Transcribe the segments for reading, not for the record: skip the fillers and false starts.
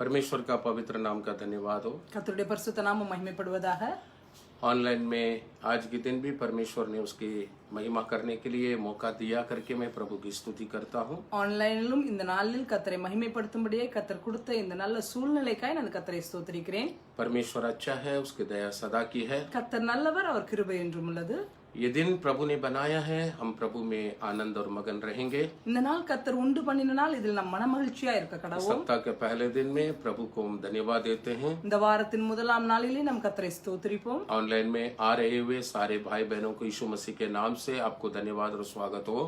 परमेश्वर का पवित्र नाम का धन्यवाद हो। கர்த்தருடைய பரிசுத்த நாமம் மகிமைப்படுவதாக. ऑनलाइन में आज के दिन भी परमेश्वर ने उसकी महिमा करने के लिए मौका दिया करके मैं प्रभु की स्तुति करता हूँ। ஆன்லைனிலும் இந்த நாளில் கர்த்தரை மகிமைப்படுத்தும்படியே கர்த்தர் கொடுத்த இந்த நல்ல சூழ்நிலைக்காய் நான் கர்த்தரை ஸ்தோத்திரிக்கிறேன். परमेश्वर अच्छा है, उसकी दया सदा की है। கர்த்தர் நல்லவர், அவர் கிருபை என்றும் உள்ளது. ये दिन प्रभु ने बनाया है, हम प्रभु में आनंद और मगन रहेंगे। இந்த நாள் கர்த்தர் உண்டு பண்ணின நாள், இதில் நாம் மனமகிழ்ச்சியா இருக்க கடவோம். सप्ताह के पहले दिन में प्रभु को हम धन्यवाद देते हैं। இந்த வாரத்தின் முதலாம் நாளிலே நாம் கர்த்தரை ஸ்தோத்திரிப்போம். ऑनलाइन में आ रहे हुए सारे भाई बहनों को यीशु मसीह के नाम से आपको धन्यवाद और स्वागत हो।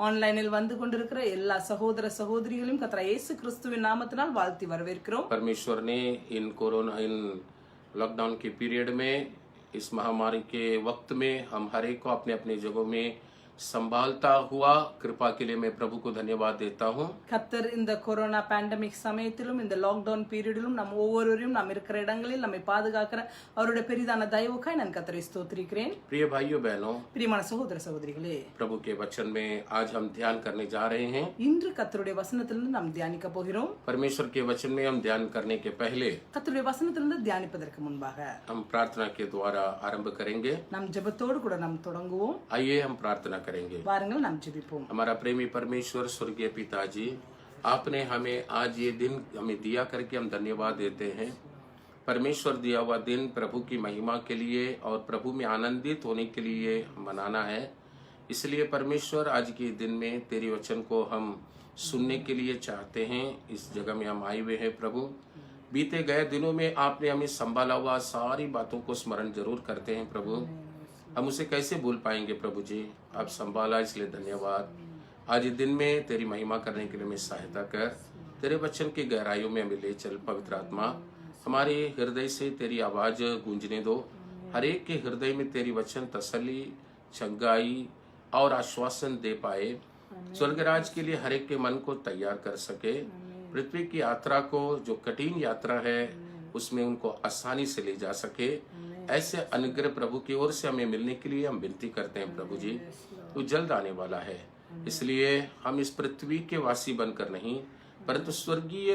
ஆன்லைனில் வந்து கொண்டிருக்கிற எல்லா சகோதர சகோதரிகளையும் கர்த்தர் இயேசு கிறிஸ்துவின் நாமத்தினால் வாழ்த்தி வரவேற்கிறோம். परमेश्वर ने इन कोरोना इन लॉकडाउन के पीरियड में, इस महामारी के वक्त में हम हर एक को अपने अपने जगहों में संभालता हुआ कृपा के लिए मैं प्रभु को धन्यवाद देता हूँ। கர்த்தர் இந்த கொரோனா பேண்டமிக் சமயத்திலும் இந்த லாக்டவுன் பீரியடிலும் நம் ஒவ்வொருவரையும் நாம் இருக்கிற இடங்களில் நம்மை பாதுகாக்கிற அவருடைய பெரிதான தயவுக்காய் நான் கர்த்தரை ஸ்தோத்திரிக்கிறேன். प्रिय भाइयों बहनों, பிரியமான சகோதர சகோதரிகளே, प्रभु के वचन में आज हम ध्यान करने जा रहे हैं। இன்று கர்த்தருடைய வசனத்திலிருந்து நாம் தியானிக்க போகிறோம். परमेश्वर के वचन में हम ध्यान करने के पहले கர்த்தருடைய வசனத்திலிருந்து தியானிப்பதற்கு முன்பாக हम प्रार्थना के द्वारा आरंभ करेंगे। நாம் ஜெபத்தோடு கூட நாம் தொடங்குவோம். आइए हम प्रार्थना करेंगे। வாருங்கள் நாம் ஜெபிப்போம். हमारा प्रेमी परमेश्वर स्वर्गीय पिताजी, आपने हमें आज ये दिन हमें दिया करके हम धन्यवाद देते हैं। परमेश्वर दिया हुआ दिन प्रभु की महिमा के लिए और प्रभु में आनंदित होने के लिए मनाना है। इसलिए परमेश्वर आज के दिन में तेरे वचन को हम सुनने के लिए चाहते हैं। इस जगह में हम आए हुए हैं प्रभु। बीते गए दिनों में आपने हमें संभाला हुआ सारी बातों को स्मरण जरूर करते हैं प्रभु। हम उसे कैसे भूल पाएंगे प्रभु जी, आप संभाला इसलिए धन्यवाद। आज दिन में तेरी महिमा करने के लिए हमें सहायता कर, तेरे वचन की गहराइयों में हमें ले चल। पवित्र आत्मा, हमारे हृदय से तेरी आवाज गूंजने दो। हर एक के हृदय में तेरी वचन तसल्ली, चंगाई और आश्वासन दे पाए। स्वर्गराज के लिए हर एक के मन को तैयार कर सके। पृथ्वी की यात्रा को, जो कठिन यात्रा है, उसमें उनको आसानी से ले जा सके। ऐसे अनुग्रह प्रभु की ओर से हमें मिलने के लिए हम विनती करते हैं प्रभु जी। तू जल्द आने वाला है, इसलिए हम इस पृथ्वी के वासी बनकर नहीं, परंतु स्वर्गीय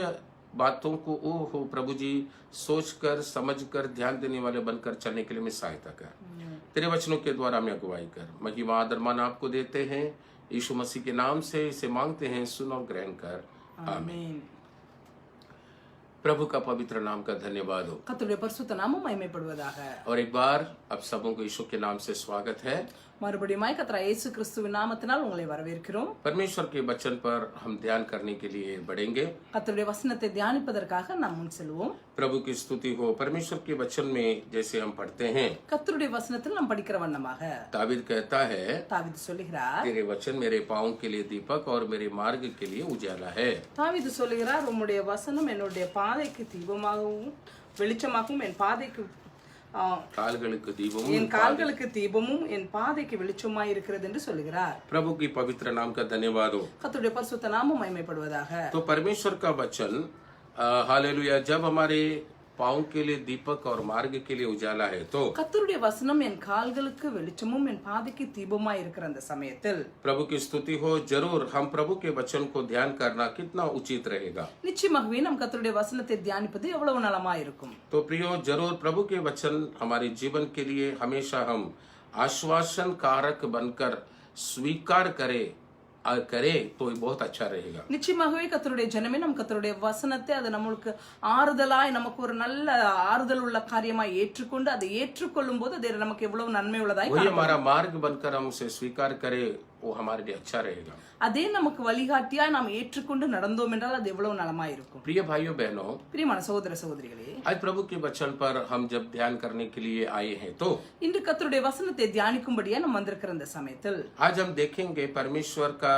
बातों को ओ हो प्रभु जी सोचकर समझकर ध्यान देने वाले बनकर चलने के लिए हमें सहायता कर। तेरे वचनों के द्वारा हमें अगुवाई कर। महिमा आदर मान आपको देते हैं, यीशु मसीह के नाम से इसे मांगते हैं, सुन और ग्रहण कर, आमीन। प्रभु का पवित्र नाम का धन्यवाद हो। கர்த்தருடைய பரிசுத்த நாமம் மகிமைப்படுவதாக. और एक बार अब सबों को यीशु के नाम से स्वागत है। மறுபடியும் கர்த்தர் இயேசு கிறிஸ்துவின் நாமத்தினால் உங்களை வரவேற்கிறோம். परमेश्वर के वचन पर हम ध्यान करने के लिए बढ़ेंगे। கர்த்தருடைய வசனத்தை தியானிப்பதற்காக நாம் முன் செல்வோம். प्रभु की स्तुति हो। परमेश्वर के वचन में जैसे हम पढ़ते हैं, கர்த்தருடைய வசனத்தில் நாம் படிக்கிற வண்ணமாக दावीद कहता है, தாவீது சொல்லுகிறார், तेरे वचन मेरे पाँव के लिए दीपक और मेरे मार्ग के लिए उजाला है। தாவீது சொல்லுகிறார், உம்முடைய வசனம் என்னுடைய பாதைக்கு தீபமாகவும் வெளிச்சமாகவும் என் பாதைக்கு கால்களுக்கு தீபமும் என் கால்களுக்கு தீபமும் என் பாதைக்கு வெளிச்சமாய் இருக்கிறது என்று சொல்லுகிறார். प्रभु की पवित्र नाम का धन्यवाद हो। கர்த்தருடைய பரிசுத்த நாமம் மகிமைப்படுவதாக. तो परमेश्वर का वचन हालेलुया जब हमारे पाँव के लिए दीपक और मार्ग के लिए उजाला है, तो கர்த்தருடைய வசனம் என் கால்களுக்கு வெளிச்சமும் என் பாதைக்கு தீபமாய் இருக்கிற அந்த சமயத்தில் प्रभु की स्तुति हो। जरूर हम प्रभु के वचन को ध्यान करना कितना उचित रहेगा। நிச்சயமாகவே நம் கர்த்தருடைய வசனத்தை தியானிப்பது எவ்வளவு நலமாய் இருக்கும். तो प्रियो, जरूर प्रभु के वचन हमारे जीवन के लिए हमेशा हम आश्वासन कारक बनकर स्वीकार करे तो ये बहुत अच्छा रहेगा। நிச்சயமாகவே கர்த்தருடைய ஜனமே நம் கர்த்தருடைய வசனத்தை அது நம்மளுக்கு ஆறுதலாய், நமக்கு ஒரு நல்ல ஆறுதல் உள்ள காரியமாய் ஏற்றுக்கொண்டு அதை ஏற்றுக்கொள்ளும் போது அது நமக்கு எவ்வளவு நன்மை உள்ளதாய் वही हमारा मार्ग बनकर हम उसे स्वीकार करे, वो हमारे लिए अच्छा रहेगा। அதே நமக்கு வழிகாட்டியாய் நாம் ஏற்றுக்கொண்டு நடந்தோம் என்றால் அது எவ்வளவு நலமாய் இருக்கும். प्रिय भाइयों बहनों, பிரியமான சகோதர சகோதரிகளே, आज प्रभु के वचन पर हम जब ध्यान करने के लिए आए हैं, तो இன்று கர்த்தருடைய வசனத்தை தியானிக்கும்படியா நம்ம வந்திருக்கிற இந்த சமயத்தில் आज हम देखेंगे परमेश्वर का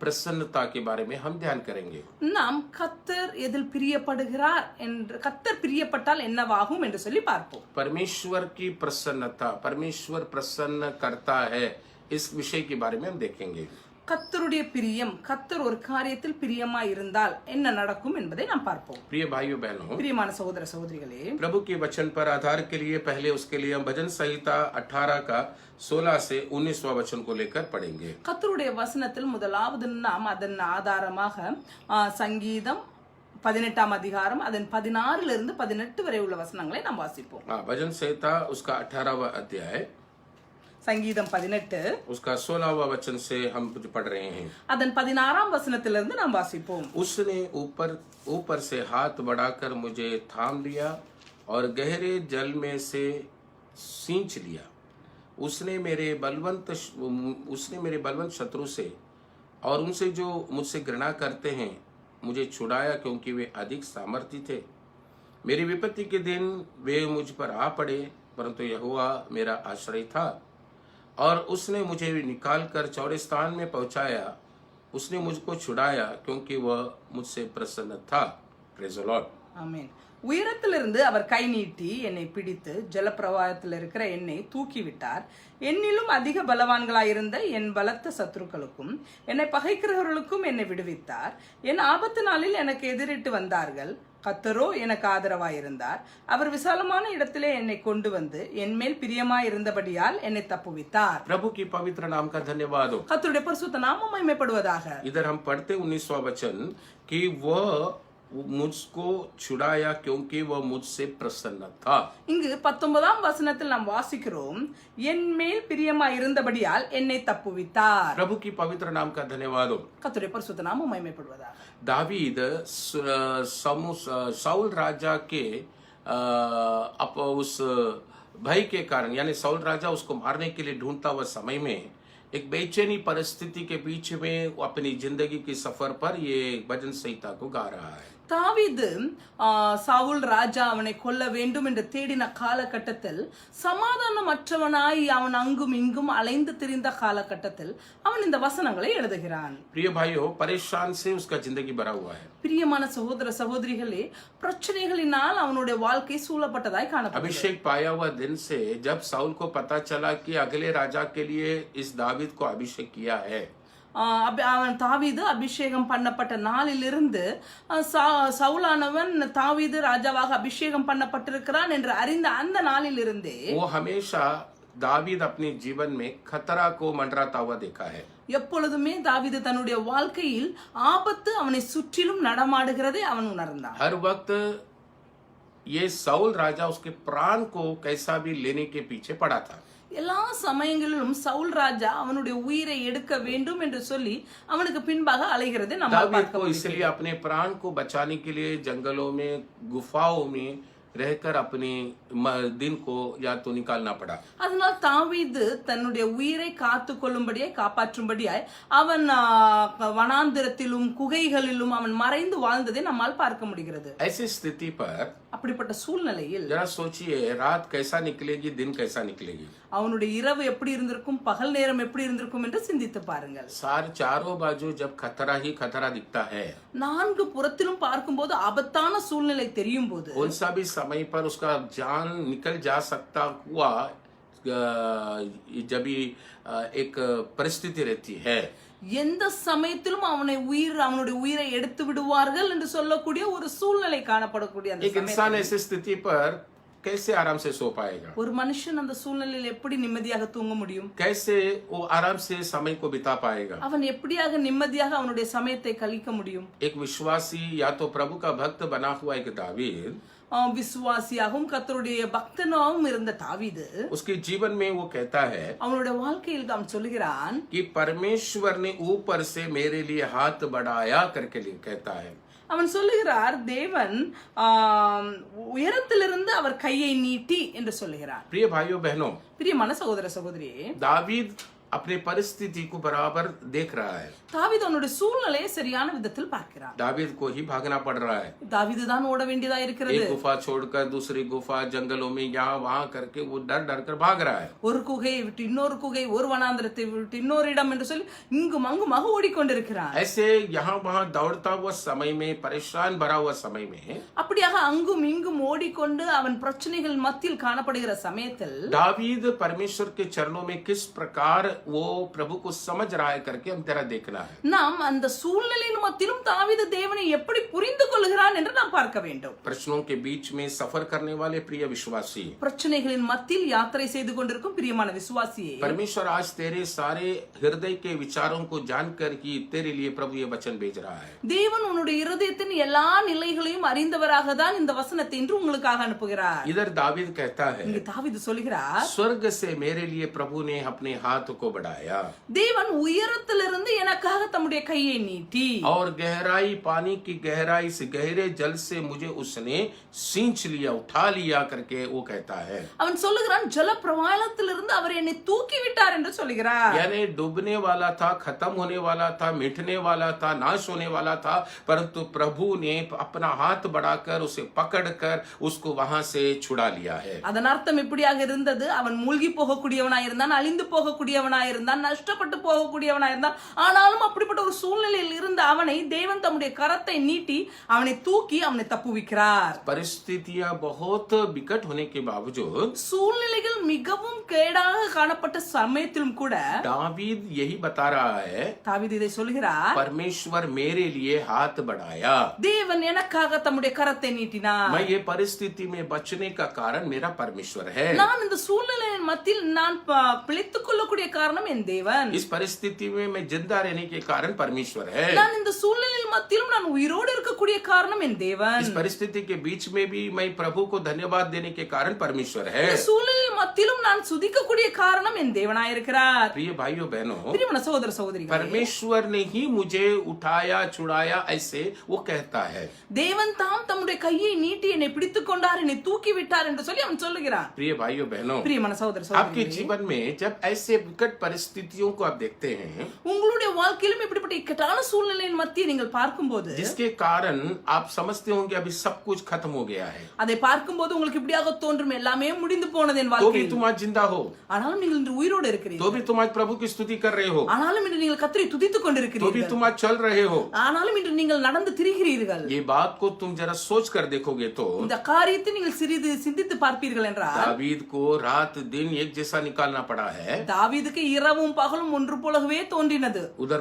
प्रसन्नता के बारे में हम ध्यान करेंगे। நாம் கர்த்தர் எதில் பிரியப்படுகிறார் என்று, கர்த்தர் பிரியப்பட்டால் என்னவாகும் என்று சொல்லி பார்ப்போம். परमेश्वर की प्रसन्नता, परमेश्वर प्रसन्न करता है, इस विषय के बारे में हम देखेंगे। கர்த்தருடைய பிரியம், கர்த்தர் ஒரு காரியத்தில் பிரியமா இருந்தால் என்ன நடக்கும் என்பதை நாம் பார்ப்போம். प्रिय भाइयों बहनों, பிரியமான சகோதர சகோதரிகளே, प्रभु के वचन पर आधार के लिए पहले उसके लिए हम भजन संहिता 18 का 16 से 19वां वचन को लेकर पढ़ेंगे। கர்த்தருடைய வசனத்தில் முதலாவது நாம் அதன் ஆதாரமாக சங்கீதம் 18ஆம் அதிகாரம் அதன் 16 18 வரை உள்ள வசனங்களை நாம் வாசிப்போம். हाँ, भजन संहिता उसका 18वां अध्याय சங்கீதம் 18 उसका 16वां वचन से हम पढ़ रहे हैं. அதன் 16ஆம் வசனத்திலிருந்து நாம் வாசிப்போம். उसने ऊपर से हाथ बढ़ाकर मुझे थाम लिया और गहरे जल में से सींच लिया. उसने मेरे बलवंत शत्रु से और उनसे जो मुझसे घृणा करते हैं मुझे छुड़ाया, क्योंकि वे अधिक सामर्थी थे. मेरी विपत्ति के दिन वे मुझ पर आ पड़े, परंतु यहोवा मेरा आश्रय था और उसने मुझे निकाल कर चौड़े स्थान में पहुंचाया. उसने मुझको छुड़ाया, क्योंकि वह मुझसे प्रसन्न था. Praise the Lord. ஆமென். உயரத்திலிருந்து அவர் கை நீட்டி என்னை பிடித்து ஜலப்பிரவாகத்தில் இருக்கிற என்னை தூக்கி விட்டார். என்னிலும் அதிக பலவான்களாயிருந்த என் பலத்த சத்துருக்களுக்கும் என்னை பகைக்கிறவர்களுக்கும் என்னை விடுவித்தார். என் ஆபத்து நாளில் எனக்கு எதிரிட்டு வந்தார்கள். கர்த்தரோ எனக்கு ஆதரவாயிருந்தார். அவர் விசாலமான இடத்திலே என்னை கொண்டு வந்து என் மேல் பிரியமாய் இருந்தபடியால் என்னை தப்புவித்தார். प्रभु की पवित्र नाम का धन्यवाद हो. கர்த்தருடைய பரிசுத்த நாமம் மகிமைப்படுவதாக. इधर हम पढ़ते 19वां वचन कि वह मुझको छुड़ाया, क्योंकि वह मुझसे प्रसन्न था. இங்கு 19ஆம் வசனத்தில் நாம் வாசிக்கிறோம், என் மேல் பிரியமாய் இருந்தபடியால் என்னை தப்புவித்தார். प्रभु की पवित्र नाम का धन्यवाद हो. கர்த்தருடைய பரிசுத்த நாமம் மகிமைப்படுவதாக. दावीद साउल राजा के उस भय के कारण, यानी साउल राजा उसको मारने के लिए ढूंढता हुआ समय में एक बेचैनी परिस्थिति के बीच में वो अपनी जिंदगी की सफर पर ये भजन संहिता को गा रहा है. தாவீது சவுல் ராஜா அவனை கொல்ல வேண்டும் என்று தேடின காலகட்டத்தில், சமாதானமற்றவனாய் அவன் அங்கும் இங்கும் அலைந்து திரிந்த காலகட்டத்தில் அவன் இந்த வசனங்களை எழுதுகிறான். प्रिय भाइयों, परेशान से उसका जिंदगी भरा हुआ है. பிரியமான சகோதர சகோதரிகளே, பிரச்சனைகளினால் அவனுடைய வாழ்க்கை சூழப்பட்டதாய் காணப்படுகிறது. अभिषेक पाया हुआ दिन से जब साउल को पता चला कि अगले राजा के लिए इस दावीद को अभिषेक किया है, அவன் தாவீது அபிஷேகம் பண்ணப்பட்ட நாளிலிருந்து சவுலானவன் தாவீது ராஜாவாக அபிஷேகம் பண்ணப்பட்டிருக்கிறான் என்று அறிந்த அந்த நாளிலிருந்தே वो हमेशा दावीद अपने जीवन में खतरा को मंडराता हुआ देखा है. எப்பொழுதுமே தாவீது தன்னுடைய வாழ்க்கையில் ஆபத்து அவனை சுற்றிலும் நடமாடுகிறதை அவன் உணர்ந்தான். हर वक्त ये साउल राजा उसके प्राण को कैसा भी लेने के पीछे पड़ा था. எல்லா சமயங்களிலும் சவுல் ராஜா அவனுடைய உயிரை எடுக்க வேண்டும் என்று சொல்லி அவனுக்கு பின்பாக அலைகிறதை நம்ம दावीद को इसलिए अपने प्राण को बचाने के लिए जंगलों में, गुफाओं में रहकर अपने दिन को या तो निकालना पड़ा. அதனால் தாவீது தன்னுடைய உயிரை காத்து கொள்ளும்படியாய் காப்பாற்றும்படியாய் அவன் வனாந்திரத்திலும் குகைகளிலும் அவன் மறைந்து வாழ்ந்ததை நம்மால் பார்க்க முடிகிறது. ऐसी स्थिति पर அப்படிப்பட்ட சூழ்நிலையில் जरा सोचिए, रात कैसा निकलेगी, दिन कैसा निकलेगी. அவனுடைய இரவு எப்படி இருந்திருக்கும், பகல் நேரம் எப்படி இருந்திருக்கும் என்று சிந்தித்து பாருங்கள். चारों बाजू जब खतरा ही खतरा दिखता है, நான்கு புறத்திலும் பார்க்கும்போது ஆபத்தான சூழ்நிலை தெரியும் போது कौन सा भी समय पर उसका जान निकल जा सकता हुआ जब एक परिस्थिति रहती है, எந்த சமயத்திலும் அவனுடைய உயிரை எடுத்து விடுவார்கள் என்று சொல்லக்கூடிய ஒரு சூழ்நிலை காணப்படக்கூடிய அந்த एक इंसान ऐसी स्थिति पर कैसे आराम से सो पाएगा? ஒரு மனுஷன் அந்த சூழ்நிலையில் எப்படி நிம்மதியாக தூங்க முடியும்? कैसे वो आराम से समय को बिता पाएगा? அவன் எப்படியாக நிம்மதியாக அவனுடைய சமயத்தை கழிக்க முடியும்? एक विश्वासी या तो प्रभु का भक्त बना हुआ एक दावीद, விசுவாசியாகவும் கர்த்தருடைய பக்தனாகவும் இருந்த தாவீது उसके जीवन में वो कहता है அவனுடைய வாழ்க்கையில் அவன் சொல்கிறான் कि परमेश्वर ने ऊपर से मेरे लिए हाथ बढ़ाया करके कहता है. அவன் சொல்லுகிறார், தேவன் உயரத்திலிருந்து அவர் கையை நீட்டி என்று சொல்லுகிறார். प्रिय भाइयों बहनों, பிரியமான சகோதர சகோதரியே, दावीद अपने परिस्थिति को बराबर देख रहा है. தாவீது அவனுடைய சூழ்நிலையை சரியான விதத்தில் பார்க்கிறான். दावीद को ही भागना पड़ रहा है. தாவீது தான் ஓட வேண்டியதா இருக்கிறது. एक गुफा छोड़कर दूसरी गुफा, जंगलों में यहाँ वहां करके वो डर डर कर भाग रहा है. ஒரு குகையை விட்டு இன்னொரு குகை, ஒரு வனாந்திரத்தை விட்டு இன்னொரு இடம் என்று சொல்லி இங்கும் அங்குமாக ஓடிக்கொண்டிருக்கிறான். ऐसे यहाँ वहां दौड़ता हुआ समय में, परेशान भरा हुआ समय में, அப்படியாக அங்கும் இங்கும் ஓடிக்கொண்டு அவன் பிரச்சனைகள் மத்தியில் காணப்படுகிற சமயத்தில் दावीद परमेश्वर के चरणों में किस प्रकार वो प्रभु को समझ रहा है करके हम तेरा देखना है। நாம் அந்த சூழ்நிலையின் மத்தியிலும் தாவீது தேவனை எப்படி புரிந்து கொள்கிறான் என்று நாம் பார்க்க வேண்டும். प्रश्नों के बीच में सफर करने वाले प्रिय विश्वासी, பிரச்சனைகளின் மத்தியில் யாத்திரை செய்து கொண்டிருக்கும் பிரியமான விசுவாசியே, परमेश्वर आज तेरे सारे हृदय के विचारों को जानकर कि तेरे लिए प्रभु ये वचन भेज रहा है। தேவன் உன்னுடைய இருதயத்தின் எல்லா நிலைகளையும் அறிந்தவராக தான் இந்த வசனத்தை இன்று உங்களுக்காக அனுப்புகிறார். इधर दावीद कहता है, இங்கு தாவீது சொல்கிறார், स्वर्ग से मेरे लिए प्रभु ने अपने हाथ को बढ़ाया தேவன் உயரத்திலிருந்து எனக்காக தம்முடைய கையை நீட்டி और गहराई, पानी की गहराई से, गहरे जल से मुझे उसने सींच लिया, उठा लिया करके वो कहता है। அவன் சொல்லுகிறான், ஜல பிரவாளத்திலிருந்து அவர் என்னை தூக்கி விட்டார் என்று சொல்கிறார். यानी डूबने वाला था, खत्म होने वाला था, मिटने वाला था, नाश होने वाला था, परंतु प्रभु ने अपना हाथ बढ़ाकर उसे पकड़कर उसको वहां से छुड़ा लिया है। அதன் அர்த்தம் இப்படியாக இருந்தது, அவன் மூழ்கி போகக்கூடியவனாய் இருந்தான், அழிந்து போகக்கூடியவனாய் இருந்தான், நஷ்டப்பட்டு போகக்கூடியவனாய் இருந்தான். ஆனாலும் அப்படிப்பட்ட ஒரு சூழ்நிலையில் இருந்த அவனை தேவன் தம்முடைய கரத்தை நீட்டி அவனை தூக்கி அவனை தப்புவிக்கிறார். परिस्थितियां बहुत विकट होने के बावजूद, சூழ்நிலைகள் மிகவும் கேடாக காணப்பட்ட சமயத்திலும் கூட दावीद यही बता रहा है, தாவீது இதை சொல்கிறார், परमेश्वर मेरे लिए हाथ बढ़ाया, தேவன் எனக்காக தம்முடைய கரத்தை நீட்டினார். मैं ये परिस्थिति में बचने का कारण मेरा परमेश्वर है। நான் இந்த சூழ்நிலையின் மத்தியில் நான் பிழைத்துக் கொள்ளக்கூடிய காரணம் என் தேவன். इस परिस्थिति में मैं जिंदा रहने के कारण परमेश्वर है। நான் இந்த சூழ்நிலையின் மத்தியிலும் நான் உயிரோடு இருக்கக்கூடிய காரணம் என் தேவன். इस परिस्थिति के बीच में भी मैं प्रभु को धन्यवाद देने के कारण परमेश्वर है। இந்த சூழ்நிலையின் மத்தியிலும் நான் சுதிக்கக்கூடிய காரணம் என் தேவனாய் இருக்கிறார். प्रिय भाइयों बहनों, பிரியமான சகோதர சகோதரிகளே, परमेश्वर ने ही मुझे उठाया, छुड़ाया, ऐसे वो कहता है। தேவன் தாம் தம்முடைய கையை நீட்டி என்னை பிடித்துக் கொண்டார், என்னை தூக்கி விட்டார் என்று சொல்லி அவன் சொல்லுகிறான். प्रिय भाइयों बहनों, பிரியமான சகோதர आपके சகோதரிகளே, जीवन में जब ऐसे विकट परिस्थितियों को आप देखते हैं, உங்களுடைய வாழ்க்கையிலும் இப்படிப்பட்ட இக்கட்டான சூழ்நிலையின் மத்தியை நீங்கள் பார்க்கும்போது, जिसके कारण आप समझते होंगे अभी सब कुछ खत्म हो गया है, அதை பார்க்கும்போது உங்களுக்கு இப்படியாக தோன்றும், எல்லாமே முடிந்து போனது என் तो भी வாழ்க்கையில். तुम आज जिंदा हो, ஆனாலும் நீங்கள் இன்று உயிரோடு तो இருக்கிறீர்கள். भी तुम आज प्रभु की स्तुति कर रहे हो, ஆனாலும் இன்று நீங்கள் கர்த்தரை துதித்துக் तो भी கொண்டிருக்கிறீர்கள். तुम आज चल रहे हो। ஆனாலும் இன்று நீங்கள் நடந்து திரிகிறீர்கள். ये बात को तुम जरा सोच कर देखोगे तो இந்த காரியத்தை நீங்கள் சிறிது சிந்தித்து பார்ப்பீர்கள் என்றால், दावीद को रात दिन एक जैसा निकालना पड़ा है, தாவீதுக்கு இரவும் பகலும் ஒன்று போலவே தோன்றினது. उधर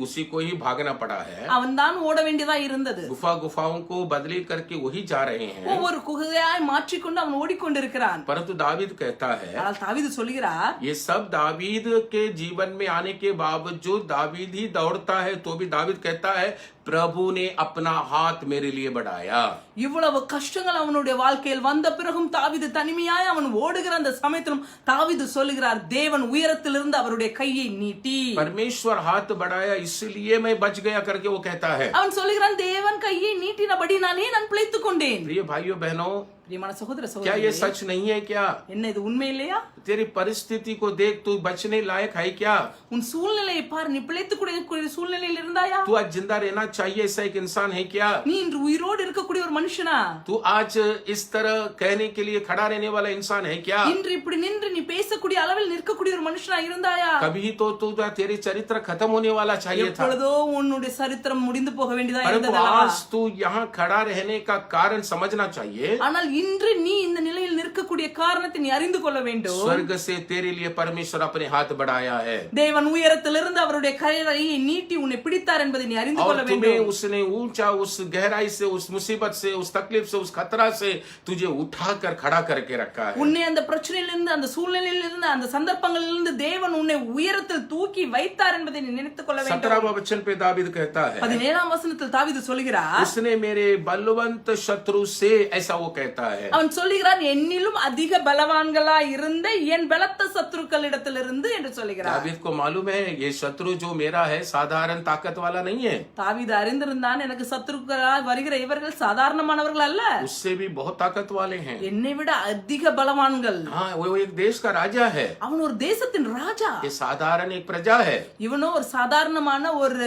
उसी को ही भागना पड़ा है। அவன் தான் ஓட வேண்டியதா இருந்தது. गुफाओं को बदली करके वही जा रहे हैं, ஒவ்வொரு குகையாய் மாற்றிக்கொண்டு அவன் ஓடிக்கொண்டிருக்கிறான். परंतु दावीद कहता है, ஆனால் தாவீது சொல்கிறார், ये सब दावीद के जीवन में आने के बावजूद दावीद ही दौड़ता है, तो भी दावीद कहता है प्रभु ने अपना हाथ मेरे लिए बढ़ाया। இவ்வளவு கஷ்டங்கள் அவனுடைய வாழ்க்கையில் வந்த பிறகும் தாவீது தனிமையாய் அவன் ஓடுகிற அந்த சமயத்திலும் தாவீது சொல்லுகிறார், தேவன் உயரத்திலிருந்து அவருடைய கையை நீட்டி परमेश्वर हाथ बढ़ाया इसलिए मैं बच गया करके वो कहता है। அவன் சொல்லுகிறான், தேவன் கையை நீட்டினபடினாலே நான் பிழைத்துக் கொண்டேன். प्रिय भाइयों बहनों, பிரியமான சகோதர क्या சகோதரிகளே, ये सच नहीं है क्या? என்ன இது உண்மை இல்லையா? तेरी परिस्थिति को देख, तू बचने लायक है क्या? உன் சூழ்நிலையை பார், நீ பிழைத்துக்கூடிய சூழ்நிலையில் இருந்தாயா? तू आज जिंदा रहना चाहिए ऐसा एक इंसान है क्या? நீ இன்று உயிரோடு இருக்கக்கூடிய ஒரு மனுஷனா? तू आज इस तरह कहने के लिए खड़ा रहने वाला इंसान है क्या? இன்று இப்படி நின்று நீ பேசக்கூடிய அளவில் நிற்கக்கூடிய ஒரு மனுஷனா இருந்தாயா? कभी तो तेरे चरित्र खत्म होने वाला चाहिए था, எப்பொழுதோ உன்னுடைய சரித்திரம் முடிந்து போக வேண்டியதா परंतु இருந்தது. आज तू यहाँ खड़ा रहने का कारण समझना चाहिए। ஆனால் இன்று நீ இந்த நிலையில் நிற்கக்கூடிய காரணத்தை நீ அறிந்து கொள்ள வேண்டும். स्वर्ग से तेरे लिए परमेश्वर अपने हाथ बढ़ाया है, தேவன் உயரத்திலிருந்து அவருடைய கையை நீட்டி உன்னை பிடித்தார் என்பதை நீ அறிந்து கொள்ள और तुम्हें வேண்டும். उसने ऊंचा, उस गहराई से, उस मुसीबत से, उस तकलीफ से, उस खतरा से तुझे उठाकर खड़ा करके रखा है। உன்னை அந்த பிரச்சனையிலிருந்து, அந்த சூழ்நிலையிலிருந்து, அந்த சந்தர்ப்பங்களிலிருந்து தேவன் உன்னை உயரத்தில் தூக்கி வைத்தார் என்பதை நீ நினைத்துக் கொள்ள வேண்டும். 17वां वचन पे दावीद कहता है, 17ஆம் வசனத்தில் தாவீது சொல்கிறார், उसने मेरे बलवंत शत्रु से, ऐसा वो कहता है, அவன் சொல்லுகிறான், என்னிலும் அதிக பலவான்களா இருந்த என் பலத்த சத்துருக்களிடத்திலிருந்து என்று சொல்லுகிறார். दावीद को मालूम है ये शत्रु जो मेरा है साधारण ताकत वाला नहीं है, தாவீது அறிந்திருந்தான், எனக்கு சத்துருக்களாய் வருகிற இவர்கள் சாதாரணமானவர்கள் அல்ல, उससे भी बहुत ताकत वाले हैं। என்னை விட அதிக பலவான்கள். हाँ, वो एक देश का राजा है, அவன் ஒரு தேசத்தின் ராஜா, ये साधारण एक प्रजा है। இவனோ ஒரு சாதாரணமான ஒரு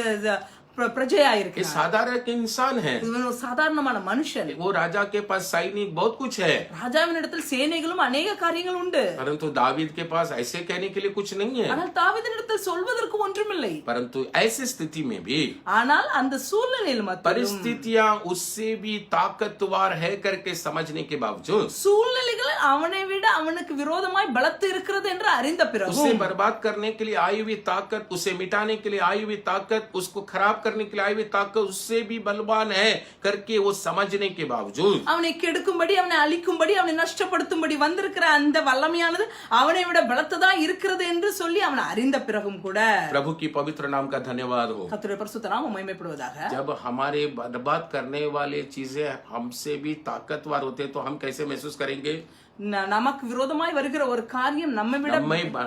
பிரஜையா ये இருக்கிறார். साधारण एक इंसान है, இவன் ஒரு சாதாரணமான மனுஷன். वो राजा के पास सैनिक बहुत कुछ है, ராஜாவின் இடத்தில் சேனைகளும் अनेक காரியங்கள் உண்டு. परंतु दावीद के पास ऐसे कहने के लिए कुछ नहीं है। ஆனால் தாவீதின் இடத்தில் சொல்வதற்கு ஒன்றுமில்லை. परंतु ऐसी स्थिति में भी ஆனால் அந்த சூழ்நிலையில் மத்தியிலும் परिस्थितियां उससे भी ताकतवर है करके समझने के बावजूद, சூழ்நிலைகள் அவனை விட அவனுக்கு விரோதமாய் பலத்து இருக்கிறது என்று அறிந்த பிறகு उसे बर्बाद करने के लिए आई हुई ताकत, उसे मिटाने के लिए आई हुई ताकत, उसको खराब करने के लिए आई हुई ताकत उससे भी बलवान है करके वो समझने के बावजूद, அவனை கெடுக்கும்படி அவனை அழிக்கும்படி அவனை நஷ்டப்படுத்தும்படி வந்திருக்கிற அந்த வல்லமையானது அவனை விட பலத்ததா இருக்கிறது என்று சொல்லி அவன் அறிந்த பிறகும் கூட प्रभु की पवित्र नाम का धन्यवाद हो। கர்த்தருடைய பரிசுத்த நாமம் மகிமைப்படுவதாக. जब हमारे बर्बाद करने वाले चीजें हमसे भी ताकतवर होते तो हम कैसे महसूस करेंगे? நமக்கு விரோதமாய் வருகிற ஒரு காரியம் நம்மை விட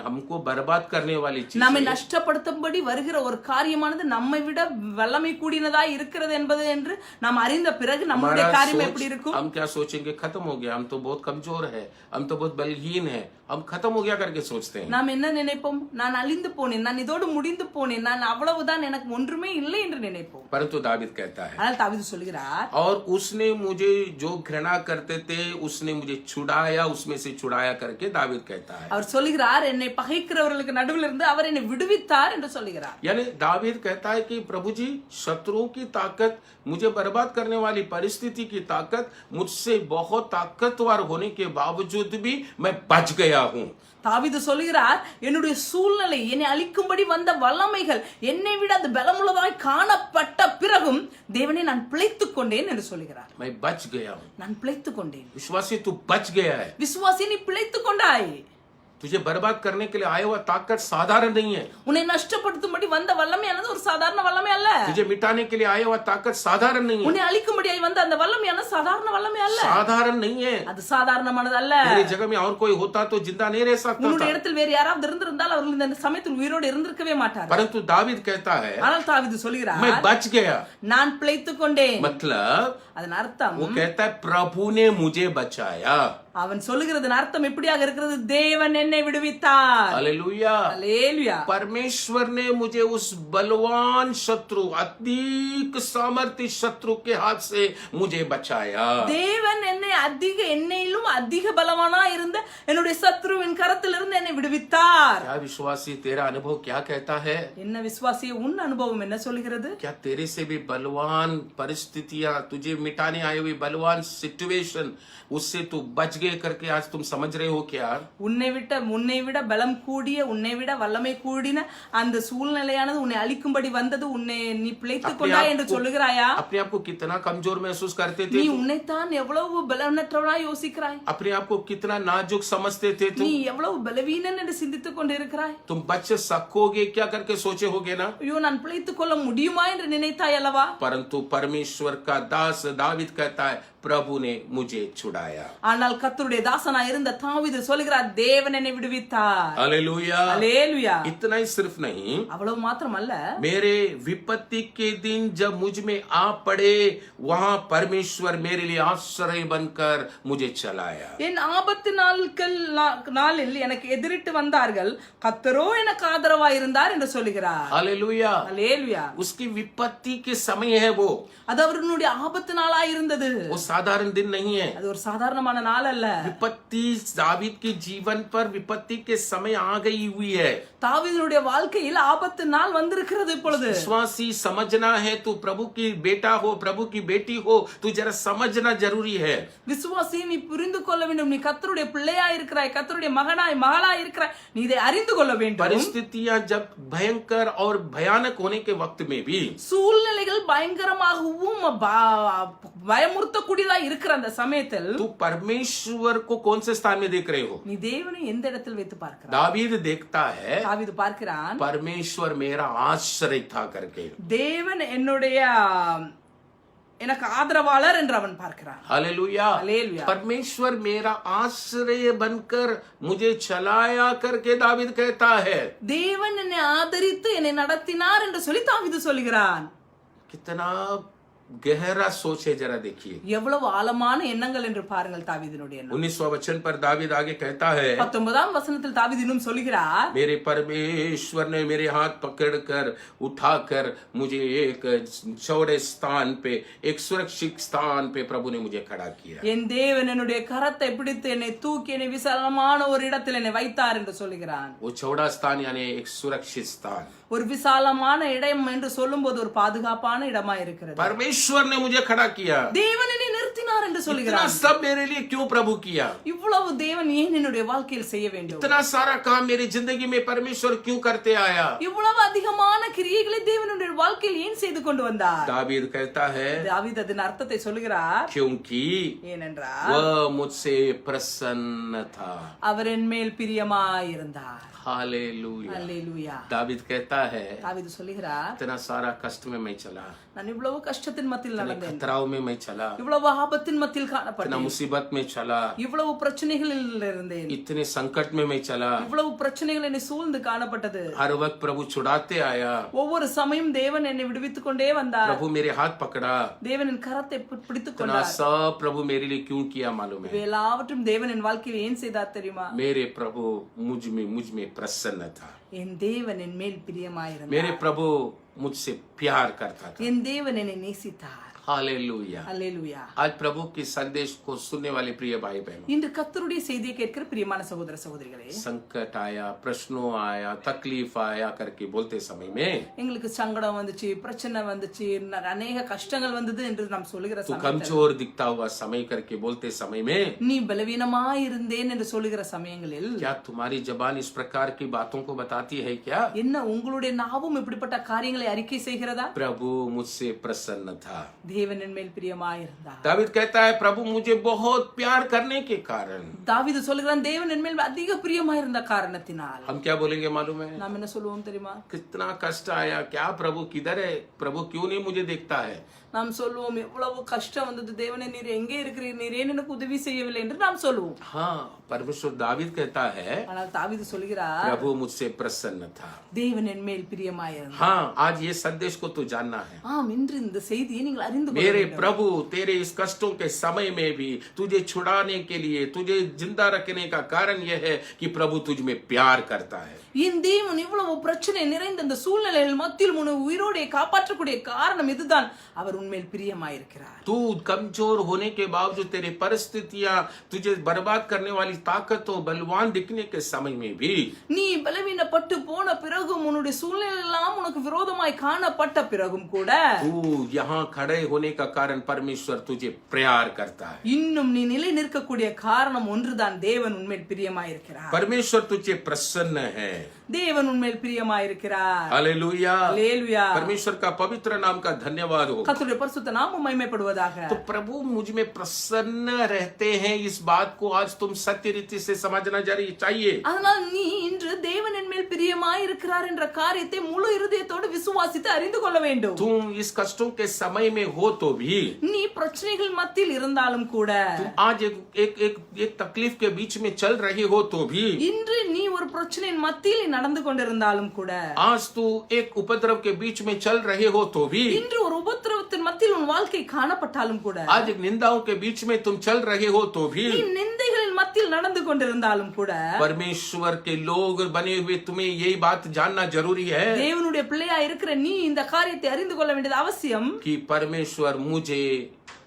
हमको बर्बाद करने वाली चीज, நம்மை நஷ்டப்படுத்தும்படி வருகிற ஒரு காரியமானது நம்மை விட வல்லமை கூடினதாய் இருக்கிறது என்பது என்று நாம் அறிந்த பிறகு நம்முடைய காரியம் எப்படி இருக்கும்? हम क्या सोचेंगे? खत्म हो गया, हम तो बहुत कमजोर है, हम तो बहुत बलहीन है, हम खत्म हो गया करके सोचते हैं। நாம் என்ன निனைப்போம்? நான் அழிந்து போனேன், நான் இதோடு முடிந்து போனேன், நான் அவ்வளவுதான், எனக்கு ஒன்றுமே இல்லை என்று நினைப்போம். परंतु दावीद कहता है, ஆனால் தாவீது சொல்கிறார், और उसने मुझे जो घृणा करते थे उसने मुझे छुड़ाया, उसमें से छुड़ाया करके दावीद कहता है। அவர் சொல்கிறார், என்னை பகைக்கிறவர்களுக்கு நடுவில் இருந்து அவர் என்னை விடுவித்தார் என்று சொல்கிறார். यानी दावीद कहता है कि प्रभु जी, शत्रुओं की ताकत, मुझे बर्बाद करने वाली परिस्थिति की ताकत मुझसे बहुत ताकतवर होने के बावजूद भी मैं बच गया हूं। தாவீது சொல்கிறார், என்னுடைய சூழ்நிலை, என்னை அழிக்கும்படி வந்த வல்லமைகள் என்னை விட அது பலமுள்ளதாய் காணப்பட்ட பிறகும் தேவனே நான் பிழைத்துக் கொண்டேன் என்று சொல்கிறார். मैं बच गया हूं। நான் பிழைத்துக் கொண்டேன். विश्वासी, तू बच गया है। விசுவாசி, நீ பிழைத்துக் கொண்டாய். तुझे बर्बाद करने के लिए आया हुआ ताकत साधारण नहीं है। உன்னை நஷ்டப்படுத்தும்படி வந்த வல்லமையானது ஒரு சாதாரண வல்லமை அல்ல. तुझे मिटाने के लिए आया हुआ ताकत साधारण नहीं है। உன்னை அழிக்கும்படியாய் வந்த அந்த வல்லமையானது சாதாரண வல்லமை அல்ல. साधारण नहीं है। அது சாதாரணமானது அல்ல. तेरी जगह में और कोई होता तो जिंदा नहीं रह सकता உன்னுடைய था। இடத்தில் வேறு யாராவது இருந்திருந்தால் அவர்கள் இந்த சமயத்தில் உயிரோடு இருந்திருக்கவே மாட்டார்கள். परंतु दावीद कहता है, ஆனால் தாவீது சொல்கிறார், मैं बच गया। நான் பிழைத்துக் கொண்டேன். मतलब அதன் அர்த்தம், वो कहता है प्रभु ने मुझे बचाया। அவன் சொல்லுகிறதன் அர்த்தம் எப்படியாக இருக்கிறது? தேவன் என்னை விடுவித்தார். हालेलुया। அல்லேலூயா. परमेश्वर ने मुझे उस बलवान शत्रु, अधिक सामर्थ्य शत्रु के हाथ से मुझे बचाया। தேவன் என்னை என்னையிலும் அதிக பலவானா இருந்த என்னுடைய சத்ருவின் கரத்திலிருந்து என்னை விடுவித்தார். क्या विश्वासी, तेरा अनुभव क्या कहता है? என்ன விசுவாசி, உன் அனுபவம் என்ன சொல்கிறது? क्या तेरे से भी बलवान परिस्थितियां, तुझे मिटाने आई हुई बलवान सिचुएशन, उससे तू बच गए करके आज तुम समझ रहे हो क्या? உன்னை விட பலம் கூடிய, உன்னை விட வல்லமை கூடின அந்த சூழ்நிலையானது உன்னை அழிக்கும்படி வந்தது, நீ பிழைத்துக் கொண்டாய் என்று சொல்லுகிறாயா? अपने आप को कितना कमजोर महसूस करते थे? நீ உன்னைத்தான் எவ்வளவு பலனற்றவனாய் யோசிக்கிறாய்? अपने आप को कितना नाजुक समझते थे நீ तुम? எவ்வளவு பலவீனன் என்று சிந்தித்துக் கொண்டிருக்கிறாய்? तुम बच सकोगे क्या करके सोचे होगे ना? ஐயோ, நான் பிழைத்துக் கொள்ள முடியுமா என்று நினைத்தாய் அல்லவா? परंतु परमेश्वर का दास दावीद कहता है, प्रभु ने मुझे छुड़ाया। ஆனால் கர்த்தருடைய தாசனாய் இருந்த தாவீது சொல்கிறார், தேவன் என்னை விடுவித்தார். हालेलुया। அல்லேலூயா. इतना ही सिर्फ नहीं, அவ்வளவு மாத்திரமல்ல, मेरे विपत्ति के दिन जब मुझ में आ पड़े, वहां परमेश्वर मेरे लिए आश्रय बनकर मुझे चलाया। என் ஆபத்து நாளில் எனக்கு எதிரிட்டு வந்தார்கள், கர்த்தரோ எனக்கு ஆதரவாய் இருந்தார் என்று சொல்கிறார். हालेलुया। அல்லேலூயா. उसकी विपत्ति के समय है वो அது அவர்களுடைய ஆபத்து நாளாய் இருந்தது. साधारण दिन नहीं है। அது ஒரு சாதாரணமான நாள் அல்ல. विपत्ति दावीद के जीवन पर विपत्ति के समय आ गई हुई है। தாவீதுடைய வாழ்க்கையில் ஆபத்து நாள் வந்திருக்கிறது இப்பொழுது. विश्वासी, समझना है, तू प्रभु की बेटा हो, प्रभु की बेटी हो, तू जरा समझना जरूरी है। விசுவாசி, நீ புரிந்து கொள்ள வேண்டும். நீ கர்த்தருடைய பிள்ளையாய் இருக்கிறாய், கர்த்தருடைய மகளாய் இருக்கிறாய். நீ இதை அறிந்து கொள்ள வேண்டும். परिस्थितियां जब भयंकर और भयानक होने के वक्त में भी, சூழ்நிலைகள் பயங்கரமாகவும் பயமுறுத்தக்கூடியதா இருக்கிற அந்த சமயத்தில், तू परमेश्वर को कौन से स्थान में देख रहे हो? நீ தேவனை எந்த இடத்தில் வைத்து பார்க்கிறாய்? दावीद देखता है, தாவீது பார்க்கிறான், परमेश्वर मेरा आश्रय था करके। தேவன் எனக்கு ஆதரவாளர் என்று அவன் பார்க்கிறான். हालेलुया। हालेलुया। परमेश्वर मेरा आश्रय बनकर मुझे चलाया करके दावीद कहता है। தேவன் என்னை ஆதரித்து என்னை நடத்தினார் என்று சொல்லி தாவீது சொல்கிறான். कितना गहरा सोच है, जरा देखिए। எவ்வளவு ஆழமான எண்ணங்கள் என்று பாருங்கள் தாவீதினுடைய எண்ணம். 19वां वचन पर दावीद आगे कहता है, 19ஆம் வசனத்தில் தாவீது இன்னும் சொல்கிறார், मेरे परमेश्वर ने मेरे हाथ पकड़कर उठाकर मुझे एक चौड़े स्थान पे, एक सुरक्षित स्थान पे प्रभु ने मुझे खड़ा किया। என் தேவன் என்னுடைய கரத்தை பிடித்து என்னை தூக்கி என்னை விசாலமான ஒரு இடத்தில் என்னை வைத்தார் என்று சொல்கிறான். वो चौड़ा स्थान यानी एक सुरक्षित स्थान, ஒரு விசாலமான இடம் என்று சொல்லும்போது ஒரு பாதுகாப்பான இடமா இருக்கிறது. परमेश्वर ने मुझे खड़ा किया। தேவன் என்னை நிறுத்தினார் என்று इतना சொல்கிறார். सब मेरे लिए क्यों प्रभु किया? இவ்வளவு தேவன் ஏன் என்னுடைய வாழ்க்கையில் செய்ய வேண்டும்? इतना सारा काम मेरी जिंदगी में परमेश्वर क्यों करते आया? இவ்வளவு அதிகமான கிரியைகளை தேவனுடைய வாழ்க்கையில் ஏன் செய்து கொண்டு வந்தார்? दावीद कहता है, தாவீது அதன் அர்த்தத்தை சொல்கிறார், क्योंकि ஏனென்றால் वह मुझसे प्रसन्न था। அவர் என் மேல் பிரியமாயிருந்தார். हालेलुया। அல்லேலூயா. दावीद कहता है, தாவீது சொல்கிறார், इतना सारा कष्ट में मैं चला, நான் இவ்வளவு கஷ்டத்தின் மத்தியில் इतने நடந்தேன், खतराओं में मैं चला, இவ்வளவு ஆபத்தின் மத்தியில் इतना காணப்பட்டேன், मुसीबत में चला, இவ்வளவு பிரச்சனைகளில் இருந்தேன், इतने संकट में मैं चला। இவ்வளவு பிரச்சனைகள் என்னை சூழ்ந்து காணப்பட்டது. हर वक्त प्रभु छुड़ाते आया, ஒவ்வொரு சமயம் தேவன் என்னை விடுவித்துக் கொண்டே வந்தார். प्रभु मेरे हाथ पकड़ा। தேவன் என் கரத்தை பிடித்துக் इतना கொண்டார். सब प्रभु मेरे लिए क्यों किया मालूम है? எல்லாவற்றும் தேவன் என் வாழ்க்கையில் ஏன் செய்தார் தெரியுமா? मेरे प्रभु मुझ में प्रसन्न था। என் தேவன் என் மேல் பிரியமாயிருந்தார். मेरे प्रभु मुझसे प्यार करता था। என் தேவன் என்னை நேசித்தார். हालेलुया। அல்லேலூயா. आज प्रभु की संदेश को सुनने वाले प्रिय भाई बहनों, இன்று கர்த்தருடைய செய்தியை கேட்கிற பிரியமான சகோதர சகோதரிகளே, संकट आया, प्रश्नों आया, तकलीफ आया करके बोलते समय में எங்களுக்கு சங்கடம் வந்துச்சு, பிரச்சனை வந்துச்சு, அநேக கஷ்டங்கள் வந்தது என்று நாம் சொல்லுகிற तू சமயத்தில், कमजोर दिखता हुआ समय करके बोलते समय में, நீ பலவீனமாய் இருந்தேன் என்று சொல்லுகிற சமயங்களில், क्या तुम्हारी जबान इस प्रकार की बातों को बताती है क्या? என்ன உங்களுடைய நாவும் இப்படிப்பட்ட காரியங்களை அறிக்கை செய்கிறதா? प्रभु मुझसे प्रसन्न था। தேவன் என் மேல் பிரியமாயிருந்தார். दावीद कहता है, प्रभु मुझे बहुत प्यार करने के कारण। தாவீது சொல்லுகிறான், தேவன் என் மேல் அதிக பிரியமாயிருந்த காரணத்தினால். हम क्या बोलेंगे मालूम है? நாம் என்ன சொல்லுவோம் தெரியுமா? कितना कष्ट आया, क्या प्रभु किधर है? प्रभु क्यों नहीं मुझे देखता है? நாம் சொல்லுவோம், எவ்வளவு கஷ்டம் வந்தது, தேவனே நீர் எங்கே இருக்கிறீர், நீர் ஏன் எனக்கு உதவி செய்யவில்லை என்று நாம் சொல்லுவோம். हाँ, परमेश्वर दावीद कहता है, ஆனால் தாவீது சொல்கிறார், प्रभु मुझसे प्रसन्न था। தேவன் என் மேல் பிரியமாயிருந்தார். हाँ, आज ये संदेश को तू जानना है। ஆம், இன்று இந்த செய்தியை நீங்கள் அறிந்து கொள்ள मेरे வேண்டும். प्रभु तेरे इस कष्टों के समय में भी तुझे छुड़ाने के लिए, तुझे जिंदा रखने का कारण यह है कि प्रभु तुझ में प्यार करता है। என் தேவன் இவ்வளவு பிரச்சனை நிறைந்த இந்த சூழ்நிலையில் மத்தியில் உன்னை உயிரோடு காப்பாற்றக்கூடிய காரணம் இதுதான், அவர் உண்மையில் பிரியமாயிருக்கிறார். तू कमजोर होने के बावजूद, तेरे परिस्थितियां तुझे बर्बाद करने वाली ताकतों, बलवान दिखने के समय में भी, நீ பலவீனப்பட்டு போன பிறகும், உன்னுடைய சூழ்நிலை எல்லாம் உனக்கு விரோதமாய் காணப்பட்ட பிறகும் கூட, तू यहाँ खड़े होने का कारण परमेश्वर तुझे प्यार करता है। இன்னும் நீ நிலை நிற்கக்கூடிய காரணம் ஒன்றுதான், தேவன் உண்மையில் பிரியமாயிருக்கிறார். परमेश्वर तुझे प्रसन्न है। தேவன் உண்மையில் பிரியமாயிருக்கிறார். हालेलुया। அல்லேலூயா. परमेश्वर का पवित्र नाम का धन्यवाद हो। கர்த்தருடைய பரிசுத்த நாமம் மகிமைப்படுவதாக. तो प्रभु मुझ में प्रसन्न रहते हैं, इस बात को आज तुम सत्य रीति से समझना चाहिए। அதனால் நீ இன்று தேவன் என் மேல் பிரியமாயிருக்கிறார் என்ற காரியத்தை முழு இருதயத்தோடு விசுவாசித்து அறிந்து கொள்ள வேண்டும். तुम इस कष्टों के समय में हो तो भी, நீ பிரச்சனைகள் மத்தியில் இருந்தாலும் கூட, तुम आज एक तकलीफ के बीच में चल रही हो तो भी, இன்று நீ ஒரு பிரச்சனையின் மத்தியில் நடந்து கொண்டிருந்தாலும் கூட, आज तू एक उपद्रव के बीच में चल रहे हो तो भी, இன்று ஒரு உபத்திரவத்தின் மத்தியில் உன் வாழ்க்கை காணப்பட்டாலும் கூட, आज एक निंदाओं के बीच में तुम चल रहे हो तो भी, நீ நிந்தைகளின் மத்தியில் நடந்து கொண்டிருந்தாலும் கூட, परमेश्वर के लोग बने हुए तुम्हें यही बात जानना जरूरी है தேவனுடைய பிள்ளையா இருக்கிற நீ இந்த காரியத்தை அறிந்து கொள்ள வேண்டியது அவசியம். कि परमेश्वर मुझे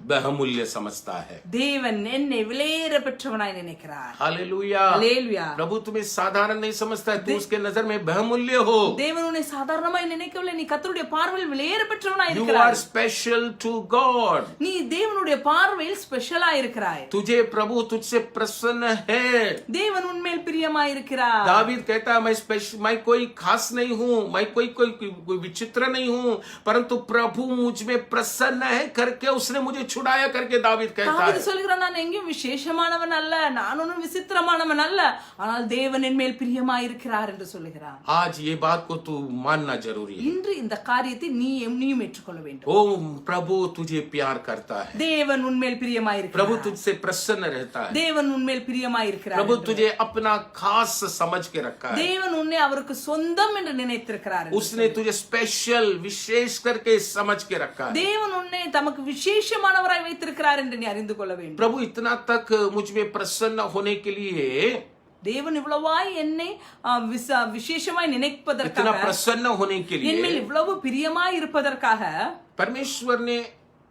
बहुमूल्य समझता है। தேவன் என்னை விலையேற பெற்றவனாய் நினைக்கிறார். हालेलुया। அல்லேலூயா. प्रभु तुम्हें साधारण नहीं समझता है, तू उसके नजर में बहुमूल्य हो। தேவன் உன்னை சாதாரணமாய் நினைக்கவில்லை, நீ கர்த்தருடைய பார்வையில் விலையேற பெற்றவனாய் You இருக்கிறாய். are special to God। நீ தேவனுடைய பார்வையில் ஸ்பெஷலா இருக்கிறாய். तुझे प्रभु तुझसे प्रसन्न है। தேவன் உன்மேல் பிரியமாய் இருக்கிறார். दावीद कहता है, मैं कोई खास नहीं हूँ, मैं कोई विचित्र नहीं हूँ, परंतु प्रभु मुझ में प्रसन्न है करके उसने मुझे छुड़ाया करके दावीद कहता தாவீது है। சொல்கிறான், நான் எங்கேயும் விசேஷமானவன் அல்ல, நான் ஒன்றும் விசித்திரமானவன் அல்ல, ஆனால் தேவன் என் மேல் பிரியமாயிருக்கிறார் என்று சொல்லுகிறான். आज ये बात को तू मानना जरूरी है। இன்று இந்த காரியத்தை நீயும் ஏற்றுக்கொள்ள வேண்டும். ओ प्रभु तुझे प्यार करता है, தேவன் உன்மேல் பிரியமாயிருக்கிறார். प्रभु तुझसे प्रसन्न रहता है, தேவன் உன்மேல் பிரியமாயிருக்கிறார். प्रभु तुझे अपना खास समझ के रखा है, தேவன் உன்னை அவருக்கு சொந்தம் என்று நினைத்திருக்கிறார். उसने तुझे स्पेशल विशेष करके समझ के रखा है। தேவன் உன்னை தமக்கு விசேஷமானவராய் வைத்திருக்கிறார் என்று நீ அறிந்து கொள்ள வேண்டும். प्रभु इतना तक मुझ में प्रसन्न होने के लिए, தேவன் இவ்வளவாய் என்னை விசேஷமாய் इतना நினைப்பதற்காக, प्रसन्न होने के என் மேல் लिए இவ்வளவு பிரியமாய் இருப்பதற்காக परमेश्वर ने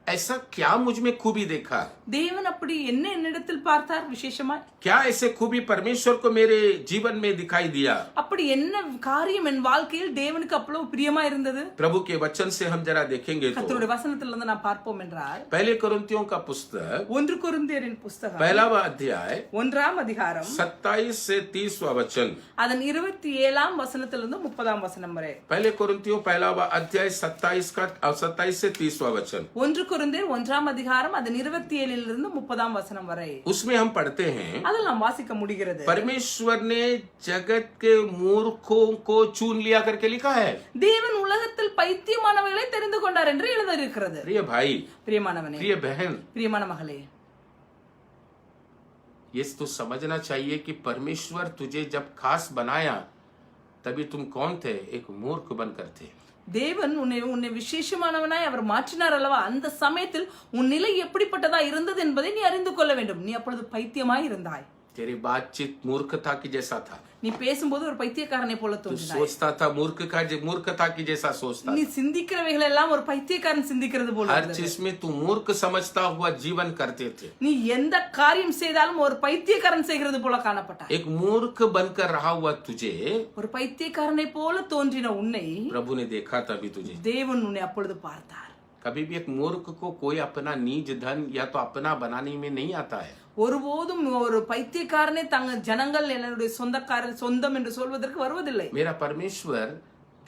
ऐसा क्या मुझ में खूबी देखा? தேவன் அப்படி என்ன என்னிடத்தில் பார்த்தார் விசேஷமாய்? क्या ऐसे खूबी परमेश्वर को मेरे जीवन में दिखाई दिया? அப்படி என்ன காரியம் என் வாழ்க்கையில் தேவனுக்கு அவ்வளவு பிரியமா இருந்தது? प्रभु के वचन से हम जरा देखेंगे तो கர்த்தருடைய வசனத்திலிருந்து நாம் பார்ப்போம் என்றால், पहले कोरिन्थियों का पुस्तक 1 கொரிந்தியரின் புஸ்தகம் पहला अध्याय 1ஆம் அதிகாரம் 27 से 30 वचन, அதன் 27ஆம் வசனத்திலிருந்து 30ஆம் வசனம் வரை. पहले कोरिन्थियों पहला अध्याय 27 से 30 वचन, 1 கொரிந்தியர் 1ஆம் அதிகாரம் அதன் 27லிருந்து 30ஆம் வசனம் வரை. उसमें हम पढ़ते हैं, அதில் நாம் வாசிக்க முடிகிறது, परमेश्वर ने जगत के मूर्खों को चुन लिया करके लिखा है। தேவன் உலகத்தில் பைத்தியமானவைகளை தெரிந்து கொண்டார் என்று எழுதியிருக்கிறது. प्रिय भाई, பிரியமானவனே, प्रिय बहन, பிரியமான மகளே, ये तो समझना चाहिए कि परमेश्वर तुझे जब खास बनाया तभी तुम कौन थे? एक मूर्ख बनकर थे। தேவன் உன்னை விசேஷமானவனாய் அவர் மாற்றினார் அல்லவா, அந்த சமயத்தில் உன் நிலை எப்படிப்பட்டதா இருந்தது என்பதை நீ அறிந்து கொள்ள வேண்டும். நீ அப்பொழுது பைத்தியமாய் இருந்தாய். तेरी बातचीत मूर्खता की जैसा था, நீ பேசும்போது ஒரு பைத்தியக்காரனை போல तू தோன்றினாய். सोचता था मूर्खता की जैसा सोचता நீ था। சிந்திக்கிறவைகள் எல்லாம் ஒரு பைத்தியக்காரன் சிந்திக்கிறது போல हर இருந்தது. चीज में तू मूर्ख समझता हुआ जीवन करते थे। நீ எந்த காரியம் செய்தாலும் ஒரு பைத்தியக்காரன் செய்கிறது போல காணப்பட்டாய். एक मूर्ख बनकर रहा हुआ तुझे ஒரு பைத்தியக்காரனை போல தோன்றின உன்னை प्रभु ने देखा तभी तुझे। தேவன் உன்னை அப்பொழுது பார்த்தார். कभी भी एक मूर्ख को कोई अपना निज धन या तो अपना बनाने में नहीं आता है। ஒருபோதும் ஒரு பைத்தியக்காரனை தங்க ஜனங்கள் என்னுடைய சொந்தம் என்று சொல்வதற்கு வருவதில்லை. मेरा परमेश्वर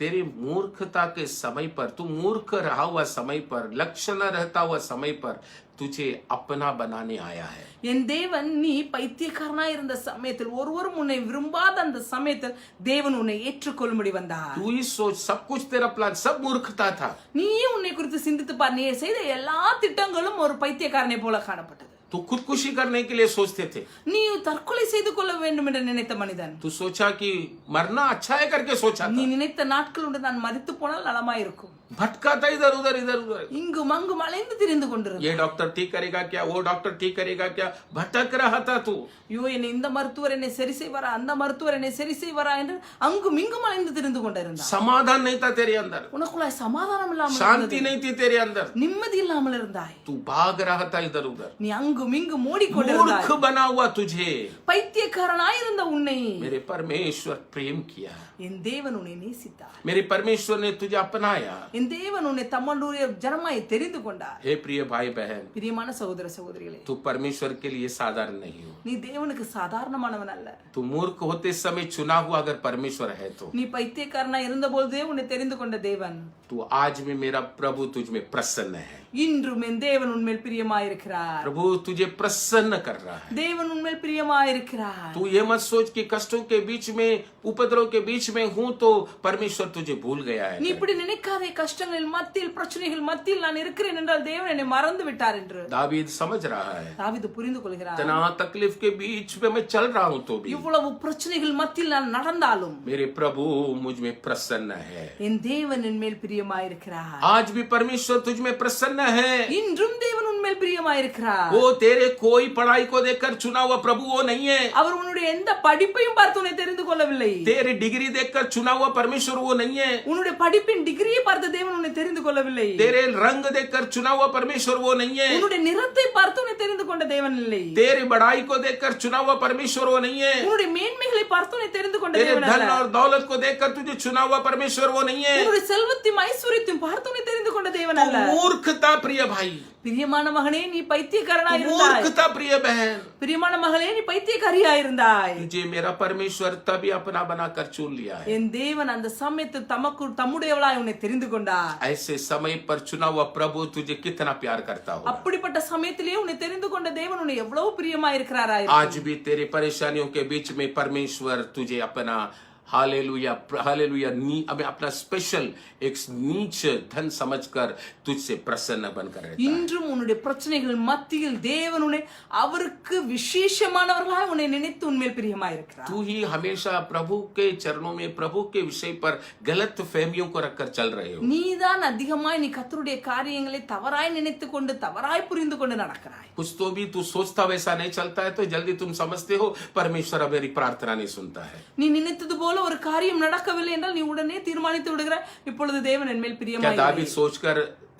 तेरी मूर्खता के समय पर, तू मूर्ख रहा हुआ समय पर, लक्ष्य न रहता हुआ समय पर तुझे अपना बनाने आया है। என் தேவன் நீ பைத்தியக்காரனாய் இருந்த சமயத்தில், ஒருவரும் உன்னை விரும்பாத அந்த சமயத்தில் தேவன் உன்னை ஏற்றுக்கொள்ளும்படி வந்தார். तू ही सोच, सब कुछ तेरा प्लान सब मूर्खता था। நீயே உன்னை குறித்து சிந்தித்து பார், நீ செய்த எல்லா திட்டங்களும் ஒரு பைத்தியக்காரனை போல காணப்பட்டது. तू खुदकुशी करने के लिए सोचते थे। நீ தற்கொலை செய்து கொள்ள வேண்டும் என்று நினைத்த மனிதன். तू सोचा कि मरना अच्छा है करके सोचा நீ था। நினைத்த நாட்கள் உண்டு, நான் மரித்து போனால் நலமாயிருக்கும். भटका था इधर उधर இங்கும் அங்கும் அலைந்து திரிந்து கொண்டிருந்த. ये डॉक्टर ठीक करेगा क्या, वो डॉक्टर ठीक करेगा क्या, भटक रहा था तू। ஐயோ, என்னை இந்த மருத்துவர் என்னை சரி செய்வாரா, அந்த மருத்துவர் என்னை சரி செய்வாரா என்று அங்கும் இங்கும் அலைந்து திரிந்து கொண்டிருந்தான். समाधान नहीं था तेरे अंदर, உனக்குள்ள சமாதானம் இல்லாமல் शांति இருந்தது. नहीं थी तेरे अंदर, நிம்மதி இல்லாமல் இருந்தாய். तू भाग रहा था इधर उधर। நீ அங்கும் இங்கும் ஓடிக்கொண்டிருந்தாய். मूर्ख बना हुआ तुझे பைத்தியக்காரனாய் இருந்த உன்னை मेरे परमेश्वर प्रेम किया। என் தேவன் உன்னை நேசித்தார். मेरे परमेश्वर ने तुझे अपनाया। என் தேவன் உன்னை தம்முடைய ஜனமாய் தெரிந்து கொண்டார். हे प्रिय भाई बहन, பிரியமான சகோதர சகோதரிகளே, तू परमेश्वर के लिए साधारण नहीं हो। நீ தேவனுக்கு சாதாரணமானவன் அல்ல. तू मूर्ख होते समय चुना हुआ अगर परमेश्वर है तो நீ பைத்தியக்காரனாய் இருந்தபோதே உன்னை தெரிந்து கொண்ட தேவன் तू आज भी मेरा प्रभु तुझ में प्रसन्न है। இன்றும் என் தேவன் உன்மேல் பிரியமாயிருக்கிறார். प्रभु तुझे प्रसन्न कर रहा है। தேவன் உன்மேல் பிரியமாயிருக்கிறார். तू ये मत सोच कि कष्टों के बीच में, उपद्रव के बीच में हूं तो परमेश्वर तुझे भूल गया है। நீ இப்படி நினைக்காதே, கஷ்டங்கள் மத்தியில், பிரச்சனைகள் மத்தியில் நான் இருக்கிறேன் என்றால் தேவன் என்னை மறந்து விட்டார் என்று. दावीद समझ रहा है, தாவீது புரிந்து கொள்கிறார். इतना तकलीफ के बीच में मैं चल रहा हूं तो भी இவ்வளவு பிரச்சனைகள் மத்தியில் நான் நடந்தாலும் मेरे प्रभु मुझ में प्रसन्न है। என் தேவன் என் மேல் பிரியமாயிருக்கிறார். आज भी परमेश्वर तुझ में प्रसन्न है। இன்றும் தேவன் உன்மேல் பிரியமாயிருக்கிறார். वो तेरे कोई पढ़ाई को देखकर चुना हुआ प्रभु वो नहीं है। அவர் உன்னுடைய எந்த படிப்பையும் பார்த்து உன்னை தெரிந்து கொள்ளவில்லை. तेरे डिग्री देखकर चुना हुआ परमेश्वर वो नहीं है। உன்னுடைய படிப்பின் டிகிரியை பார்த்து தேவன் உன்னை தெரிந்து கொள்ளவில்லை. तेरे रंग देखकर चुना हुआ परमेश्वर वो नहीं है। உன்னுடைய நிறத்தை பார்த்து உன்னை தெரிந்து கொண்ட தேவன் இல்லை. तेरी बड़ाई को देखकर चुना हुआ परमेश्वर वो नहीं है। உன்னுடைய மேன்மைகளை பார்த்து உன்னை தெரிந்து கொண்ட तेरे தேவன் धन அல்ல. और दौलत को देखकर तुझे चुना हुआ परमेश्वर वो नहीं है। உன்னுடைய செல்வத்தையும் ஐஸ்வர்யத்தையும் பார்த்து உன்னை தெரிந்து கொண்ட தேவன் அல்ல. मूर्खता प्रिय भाई, பிரியமான மகனே நீ பைத்தியக்காரனா இருந்தாய், मूर्खता प्रिय बहन। பிரியமான மகளே நீ பைத்தியக்காரியா இருந்தாய். तुझे मेरा परमेश्वर तभी अपना बनाकर चुन लिया है। என் தேவன் அந்த சமயத்தில் தம்முடையவளாய் உன்னை தெரிந்து கொண்டார். ऐसे समय पर चुना हुआ प्रभु तुझे कितना प्यार करता हो। அப்படிப்பட்ட சமயத்திலே உன்னை தெரிந்து கொண்ட தேவன் உன்னை எவ்வளவு பிரியமா இருக்கிறாரா. आज भी तेरे परेशानियों के बीच में परमेश्वर तुझे अपना हालेलुया हालेलुया हमें अपना स्पेशल एक नीच धन समझकर तुझसे प्रसन्न बनकर रहता है। இன்றும் உன்னுடைய பிரச்சனைகள் மத்தியில் தேவன் உன்னை அவருக்கு விசேஷமானவர்களாய் உன்னை நினைத்து உன்மேல் பிரியமா இருக்கிறார். तू ही हमेशा प्रभु के चरणों में प्रभु के विषय पर गलत फहमियों को रखकर चल रहे हो। நீதான் அதிகமாய் நீ கர்த்தருடைய காரியங்களை தவறாய் நினைத்துக் கொண்டு தவறாய் புரிந்து கொண்டு நடக்கிறாய். कुछ तो भी तू सोचता वैसा नहीं चलता है तो जल्दी तुम समझते हो परमेश्वर अब मेरी प्रार्थना नहीं सुनता है। நீ நினைத்தது போல ஒரு காரியம் நடக்கவில்லை என்றால் நீ உடனே தீர்மானித்து விடுகிறாய், இப்பொழுது தேவன் என் மேல் क्या பிரியமாய் दावीद सोचकर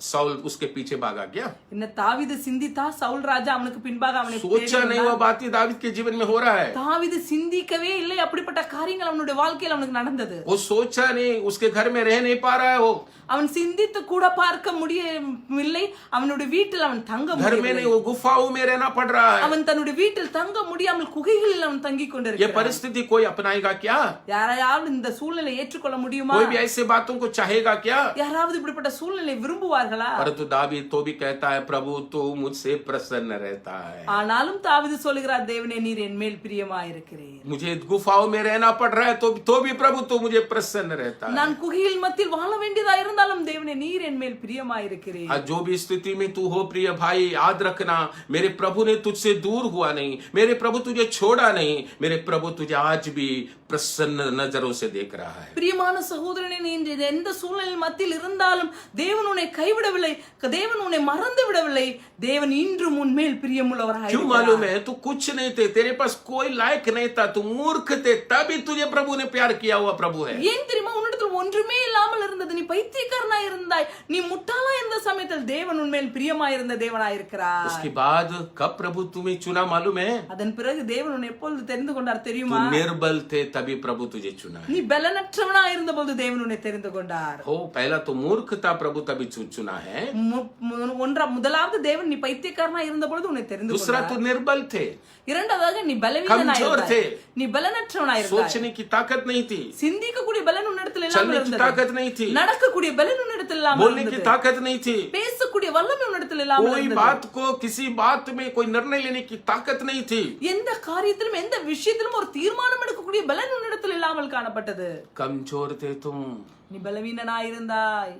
साउल उसके पीछे भागा क्या? என்ன தாவீது சிந்தித்தா சவுல் ராஜா அவனுக்கு பின்பாக அவனை सोचा नहीं वो बात ही दावीद के जीवन में हो रहा है। தாவீது சிந்திக்கவே இல்லை அப்படிப்பட்ட காரியங்கள் அவனுடைய வாழ்க்கையில் அவனுக்கு நடந்தது. वो सोचा नहीं, उसके घर में रह नहीं पा रहा है वो। அவன் சிந்தித்து கூட பார்க்க முடியவில்லை, அவனுடைய வீட்டில் அவன் தங்க घर में முடியவில்லை. नहीं, वो गुफाओं में रहना पड़ रहा है। அவன் தன்னுடைய வீட்டில் தங்க முடியாமல் குகைகளில் அவன் தங்கிக் ये கொண்டிருக்கிறான். परिस्थिति कोई अपनाएगा क्या? யாராவது இந்த சூழ்நிலை ஏற்றுக்கொள்ள முடியுமா? कोई भी ऐसे बातों को चाहेगा क्या? யாராவது இப்படிப்பட்ட சூழ்நிலை விரும்புவார்களா? परंतु दावीद तो भी कहता है प्रभु तू मुझसे प्रसन्न रहता है। ஆனாலும் தாவீது சொல்கிறார், தேவனே நீர் என் மேல் பிரியமாயிருக்கிறீர். मुझे गुफाओं में रहना पड़ रहा है तो भी प्रभु तो मुझे प्रसन्न रहता है। நான் குகையில் மத்தியில் வாழ வேண்டியதா இருந்தாலும் தேவனே நீர் என் மேல் பிரியமாயிருக்கிறீர். आज जो भी स्थिति में तू हो प्रिय भाई, याद रखना मेरे प्रभु ने तुझसे दूर हुआ नहीं, मेरे प्रभु तुझे छोड़ा नहीं, मेरे प्रभु तुझे आज भी प्रसन्न नजरों से देख रहा है। பிரியமான சகோதரனே, நீ எந்த சூழ்நிலையில் மத்தியில் இருந்தாலும் தேவன் உன்னை கைவிடவில்லை, தேவன் உன்னை மறந்து விடவில்லை. தேவன் இன்றும் உன் மேல் பிரியமுள்ளவராய் क्यों मालूम है? तू कुछ नहीं थे, तेरे पास कोई लायक नहीं था, तू मूर्ख थे, तभी तुझे प्रभु ने प्यार किया हुआ प्रभु है। ஏன் தெரியுமா? உன்னிடத்தில் ஒன்றுமே இல்லாமல் இருந்தது, நீ பைத்தியக்காரனாய் இருந்தாய், நீ முட்டாளா இருந்த சமயத்தில் தேவன் உன்மேல் பிரியமாயிருந்த தேவனாய் இருக்கிறார். उसके बाद कब प्रभु तुम्हें चुना मालूम है? அதன் பிறகு தேவன் உன்னை எப்பொழுது தெரிந்து கொண்டார் तू தெரியுமா? निर्बल थे तभी प्रभु तुझे चुना है। நீ பலனற்றவனா இருந்தபோது தேவன் உன்னை தெரிந்து கொண்டார். हो पहला तो मूर्ख था, प्रभु तभी चुना है। முதலாவது தேவன் நீ பைத்தியக்காரனா இருந்தபொழுது உன்னை தெரிந்து दूसरा கொண்டார். तू निर्बल थे, இரண்டாவதாக நீ பலவீனனாய் कमजोर இருந்தாய், थे, நீ பலனற்றவனாய் இருந்தாய், सोचने की ताकत नहीं थी, சிந்திக்கக்கூடிய பலன் உன்னிடத்தில் இல்லாமல் चलने की இருந்தது, ताकत नहीं थी, நடக்கக்கூடிய பலன் உன்னிடத்தில் இல்லாமல் बोलने की இருந்தது, ताकत नहीं थी, பேசக்கூடிய வல்லமை உன்னிடத்தில் இல்லாமல் कोई இருந்தது, बात को किसी बात में कोई निर्णय लेने की ताकत नहीं थी, எந்த காரியத்திலும் எந்த விஷயத்திலும் ஒரு தீர்மானம் எடுக்கக்கூடிய பலன் உன்னிடத்தில் இல்லாமல் காணப்பட்டது. कमजोर थे तुम। நீ பலவீனனாய் இருந்தாய்.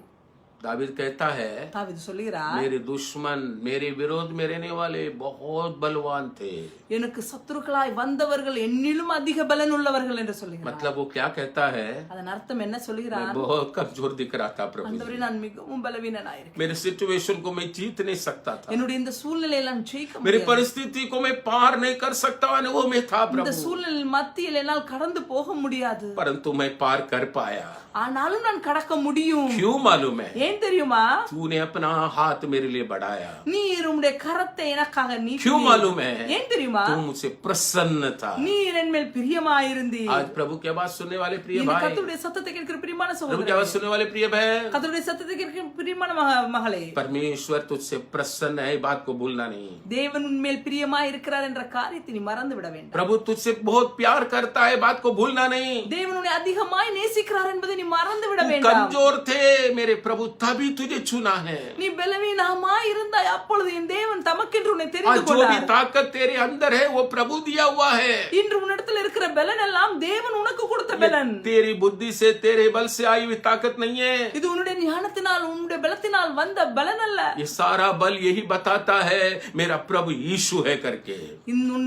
दावीद कहता है தாவீது சொல்கிறார், मेरे दुश्मन मेरे विरोध में रहने वाले बहुत बलवान थे। எனக்கு சத்துருக்களாய் வந்தவர்கள் என்னிலும் அதிக பலன் உள்ளவர்கள் என்று சொல்கிறார். मतलब वो क्या कहता है? அதன் அர்த்தம் என்ன சொல்கிறார்? मैं बहुत कमजोर दिख रहा था प्रभु ஆண்டவரே, जी। நான் மிகவும் பலவீனனாய் இருக்கிறேன். मेरे सिचुएशन को मैं जीत नहीं सकता था, என்னுடைய இந்த சூழ்நிலையை நான் ஜெயிக்க मेरी முடியாது. परिस्थिति को मैं पार नहीं कर सकता, वो मैं था இந்த प्रभु, சூழ்நிலை மத்தியில் என்னால் கடந்து போக முடியாது. परंतु मैं पार कर पाया। ஆனாலும் நான் கடக்க முடியும். क्यों मालूम है? ஏன் தெரியுமா? तूने अपना हाथ मेरे लिए बढ़ाया। நீர் உம்முடைய கரத்தை எனக்காக நீட்டினீர். क्यों मालूम है? ஏன் தெரியுமா? तू मुझसे प्रसन्न था। நீர் என் மேல் பிரியமாயிருந்தீர். आज प्रभु की आवाज सुनने वाले प्रिय இந்த भाई, கர்த்தருடைய சத்தத்தை கேட்கிற பிரியமான प्रभु की சகோதரரே, आवाज सुनने वाले प्रिय बहन, கர்த்தருடைய சத்தத்தை கேட்கிற பிரியமான மகளே, परमेश्वर तुझसे प्रसन्न है, बात को भूलना नहीं। தேவன் உன்மேல் பிரியமாய் இருக்கிறார் என்ற காரியத்தை நீ மறந்து விட வேண்டாம். प्रभु तुझसे बहुत प्यार करता है, बात को भूलना नहीं। தேவன் உன்னை அதிகமாய் நேசிக்கிறார் என்பதை நீ மறந்து விட तू வேண்டாம். कमजोर थे मेरे प्रभु, तभी तुझे चुना है। நீ பலவீனமாய் இருந்தாய், அப்பொழுது என் தேவன் தமக்கென்று உன்னை आज தெரிந்து जो भी கொண்டார். ताकत तेरे अंदर है वो प्रभु दिया हुआ है। இன்று உன்னிடத்தில் இருக்கிற பலன் எல்லாம் தேவன் உனக்கு கொடுத்த பலன். तेरी बुद्धि से तेरे बल से आई हुई ताकत नहीं है। இது உன்னுடைய ஞானத்தினால் உன்னுடைய பலத்தினால் வந்த பலன் அல்ல. ये सारा बल यही बताता है मेरा प्रभु यीशु है करके।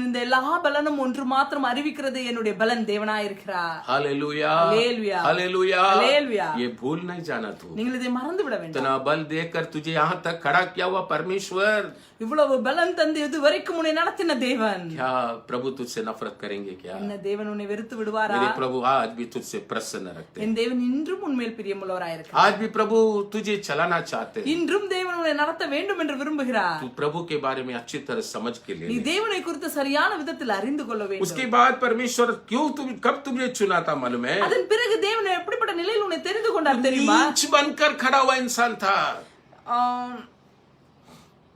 இந்த எல்லா பலனும் ஒன்று மாத்திரம் அறிவிக்கிறது, என்னுடைய பலன் தேவனாய் இருக்கிறார். Hallelujah, hallelujah, hallelujah, hallelujah. ये भूल नहीं जाना तू। நீங்கள் இதை மறந்து விட வேண்டாம். इतना बल देकर तुझे यहाँ तक खड़ा किया हुआ परमेश्वर, இவ்வளவு பலன் தந்து இதுவரைக்கும் உன்னை நடத்தின தேவன், क्या प्रभु तुझसे नफरत करेंगे क्या? என்ன தேவன் உன்னை வெறுத்து விடுவாரா? मेरे प्रभु आज भी तुझसे प्रसन्न रखते हैं। என் தேவன் இன்றும் உன்மேல் பிரியமுள்ளவராய் இருக்கிறார். आज भी प्रभु तुझे चलाना चाहते हैं। இன்றும் தேவன் உன்னை நடத்த வேண்டும் என்று விரும்புகிறார். तू प्रभु के बारे में अच्छी तरह समझ के நீ लिए। தேவனை குறித்து சரியான விதத்தில் அறிந்து கொள்ள வேண்டும். उसके बाद परमेश्वर कब तुझे चुना था मालूम है? அதன் பிறகு தேவன் எப்படிப்பட்ட நிலையில் உன்னை தெரிந்து கொண்டார் தெரியுமா? नीच बनकर खड़ा हुआ इंसान था,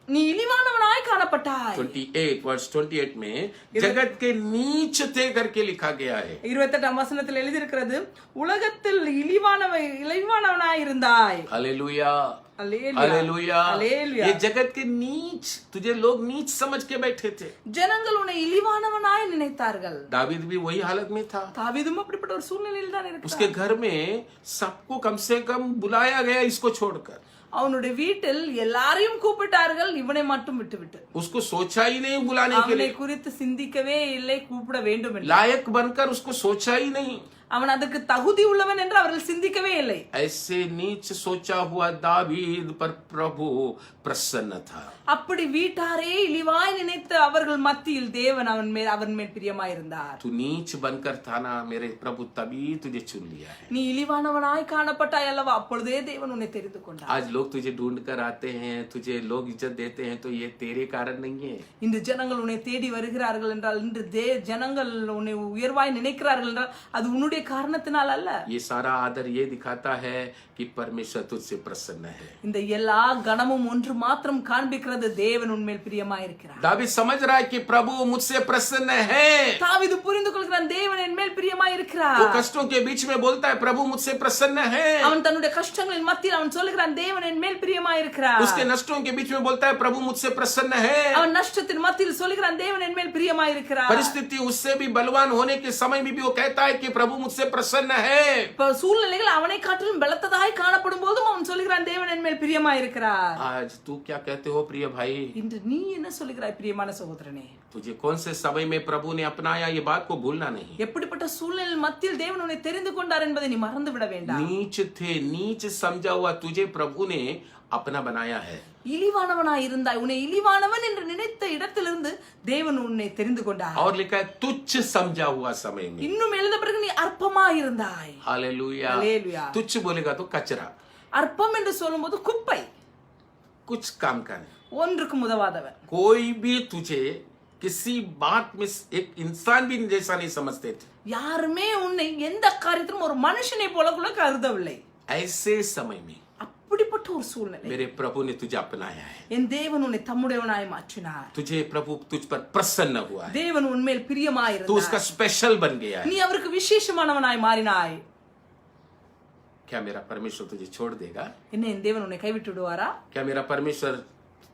நீ இழிவானவனாய் காணப்பட்டாய். 28 वर्स 28 में जगत के नीच थे करके लिखा गया है. 28ஆம் வசனத்தில் எழுதியிருக்கிறது, உலகத்தில் இழிவானவனாய் இருந்தாய். हालेलुया, அல்லேலூயா, हालेलुया. அல்லேலூயா. ये जगत के नीच, तुझे लोग नीच समझ के बैठे थे. ஜனங்கள் உன்னை இழிவானவனாய் நினைத்தார்கள். दावीद भी वही हालत में था. தாவீதும் அப்படிப்பட்ட ஒரு சூழ்நிலையில் தான் उसके இருக்கிறார். घर में सबको कम से कम बुलाया गया इसको छोड़कर. அவனுடைய வீட்டில் எல்லாரையும் கூப்பிட்டார்கள், இவனை மட்டும் விட்டுவிட்டு. उसको सोचा ही नहीं बुलाने के அவனை लिए. குறித்து சிந்திக்கவே இல்லை, கூப்பிட வேண்டும் என்று. लायक बनकर उसको सोचा ही नहीं. அவன் அதுக்கு தகுதி உள்ளவன் என்று அவர்கள் சிந்திக்கவே இல்லை. ऐसे नीच सोचा हुआ दावीद पर प्रभु प्रसन्न था. அப்படி வீட்டாரே இழிவாய் நினைத்த அவர்கள் மத்தியில் தேவன் அவன் மேல் பிரியமாயிருந்தார். तू नीच बनकर था ना, मेरे प्रभु तभी तुझे चुन लिया है. நீ இழிவானவனாய் காணப்பட்டாய் அல்லவா, அப்பொழுதே தேவன் உன்னை தெரிந்து கொண்டார். आज लोग तुझे ढूंढ कर आते हैं, तुझे लोग इज्जत देते हैं, तो ये तेरे कारण नहीं है. இன்று ஜனங்கள் உன்னை தேடி வருகிறார்கள் என்றால், இன்று ஜனங்கள் உன்னை உயர்வாய் நினைக்கிறார்கள் என்றால் அது உன்னுடைய காரணத்தினால் அல்ல. ये सारा आदर ये दिखाता है कि परमेश्वर तुझसे प्रसन्न है. இந்த எல்லா கணமும் ஒன்று மாத்திரம் காண்பிக்கிறது, தேவன் உன்மேல் பிரியமாயிருக்கிறார். दावीद समझ रहा है कि प्रभु मुझसे प्रसन्न है. தாவீது புரிந்து கொள்கிறான், தேவன் என் மேல் பிரியமாயிருக்கிறார். वो कष्टों के बीच में बोलता है प्रभु मुझसे प्रसन्न है. அவன் தன்னுடைய கஷ்டங்களின் மத்தியில் அவன் சொல்லுகிறான், தேவன் என் மேல் பிரியமாயிருக்கிறார். उसके नष्टों के बीच में बोलता है प्रभु मुझसे प्रसन्न है. அவன் நஷ்டத்தின் மத்தியில் சொல்லுகிறான், தேவன் என் மேல் பிரியமாயிருக்கிறார். परिस्थिति उससे भी बलवान होने के समय में भी वो कहता है कि प्रभु मुझसे प्रसन्न है. சூழ்நிலைகள் அவனை காட்டிலும் பலத்ததாய் காணப்படும் போதும் அவன் சொல்லுகிறான், தேவன் என் மேல் பிரியமாயிருக்கிறார். आज तू क्या कहते हो प्रिय भाई? இன்று நீ என்ன சொல்லுகிறாய் பிரியமான சகோதரனே? तुझे कौन से समय में प्रभु ने अपनाया, ये बात को भूलना नहीं. எப்படிப்பட்ட சூழ்நிலை மத்தியில் தேவன் உன்னை தெரிந்து கொண்டார் என்பதை நீ மறந்து விட வேண்டாம். नीच थे, नीच समझा हुआ तुझे प्रभु ने अपना बनाया है. இழிவானவனாய் இருந்தாய், உன்னை இழிவானவன் என்று நினைத்த இடத்திலிருந்து தேவன் உன்னை தெரிந்து கொண்டார். और लिखा है तुच्छ समझा हुआ समय में. இன்னும் எழுத பிறகு நீ அற்பமாய் இருந்தாய். हालेलुया. हालेलुया. तुच्छ बोलेगा तो कचरा, அற்பம் என்று சொல்லும்போது குப்பை, कुछ काम का नहीं. ஒன்றுக்கும் உதவாதவன். कोई भी तुझे किसी बात में एक इंसान भी जैसा नहीं समझते थे. யாருமே உன்னை எந்த காரியத்திலும் ஒரு மனுஷனை போல கூட கருதவில்லை. ऐसे समय में அப்படிப்பட்ட ஒரு சூழ்நிலை मेरे प्रभु ने तुझे अपनाया है. என் தேவன் உன்னை தம்முடையவனாய் மாற்றினார். तुझे प्रभु तुझ पर प्रसन्न हुआ है. தேவன் உன்மேல் तू பிரியமாயிருந்தார். उसका स्पेशल बन गया है. நீ அவருக்கு விசேஷமானவனாய் மாறினாய். क्या मेरा परमेश्वर तुझे छोड़ देगा? என்ன என் தேவன் உன்னை கைவிட்டு விடுவாரா? क्या मेरा परमेश्वर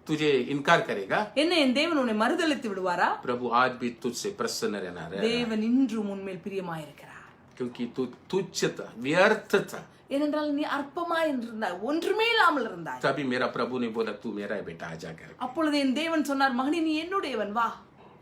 तुझे इनकार करेगा? என்ன என் தேவன் உன்னை மறுதலித்து விடுவாரா? प्रभु आज भी तुझसे प्रसन्न रहना है, தேவன் இன்றும் உன்மேல் பிரியமாயிருக்கிறார். क्योंकि तू तुच्छ था, व्यर्थ था. ஏனென்றால் நீ அற்பமாய் இருந்தாய், ஒன்றுமே இல்லாமல் இருந்தாய். तभी मेरा प्रभु ने बोला तू मेरा है बेटा, आजा कर. அப்பொழுது என் தேவன் சொன்னார், மகனே நீ என்னுடையவன், வா.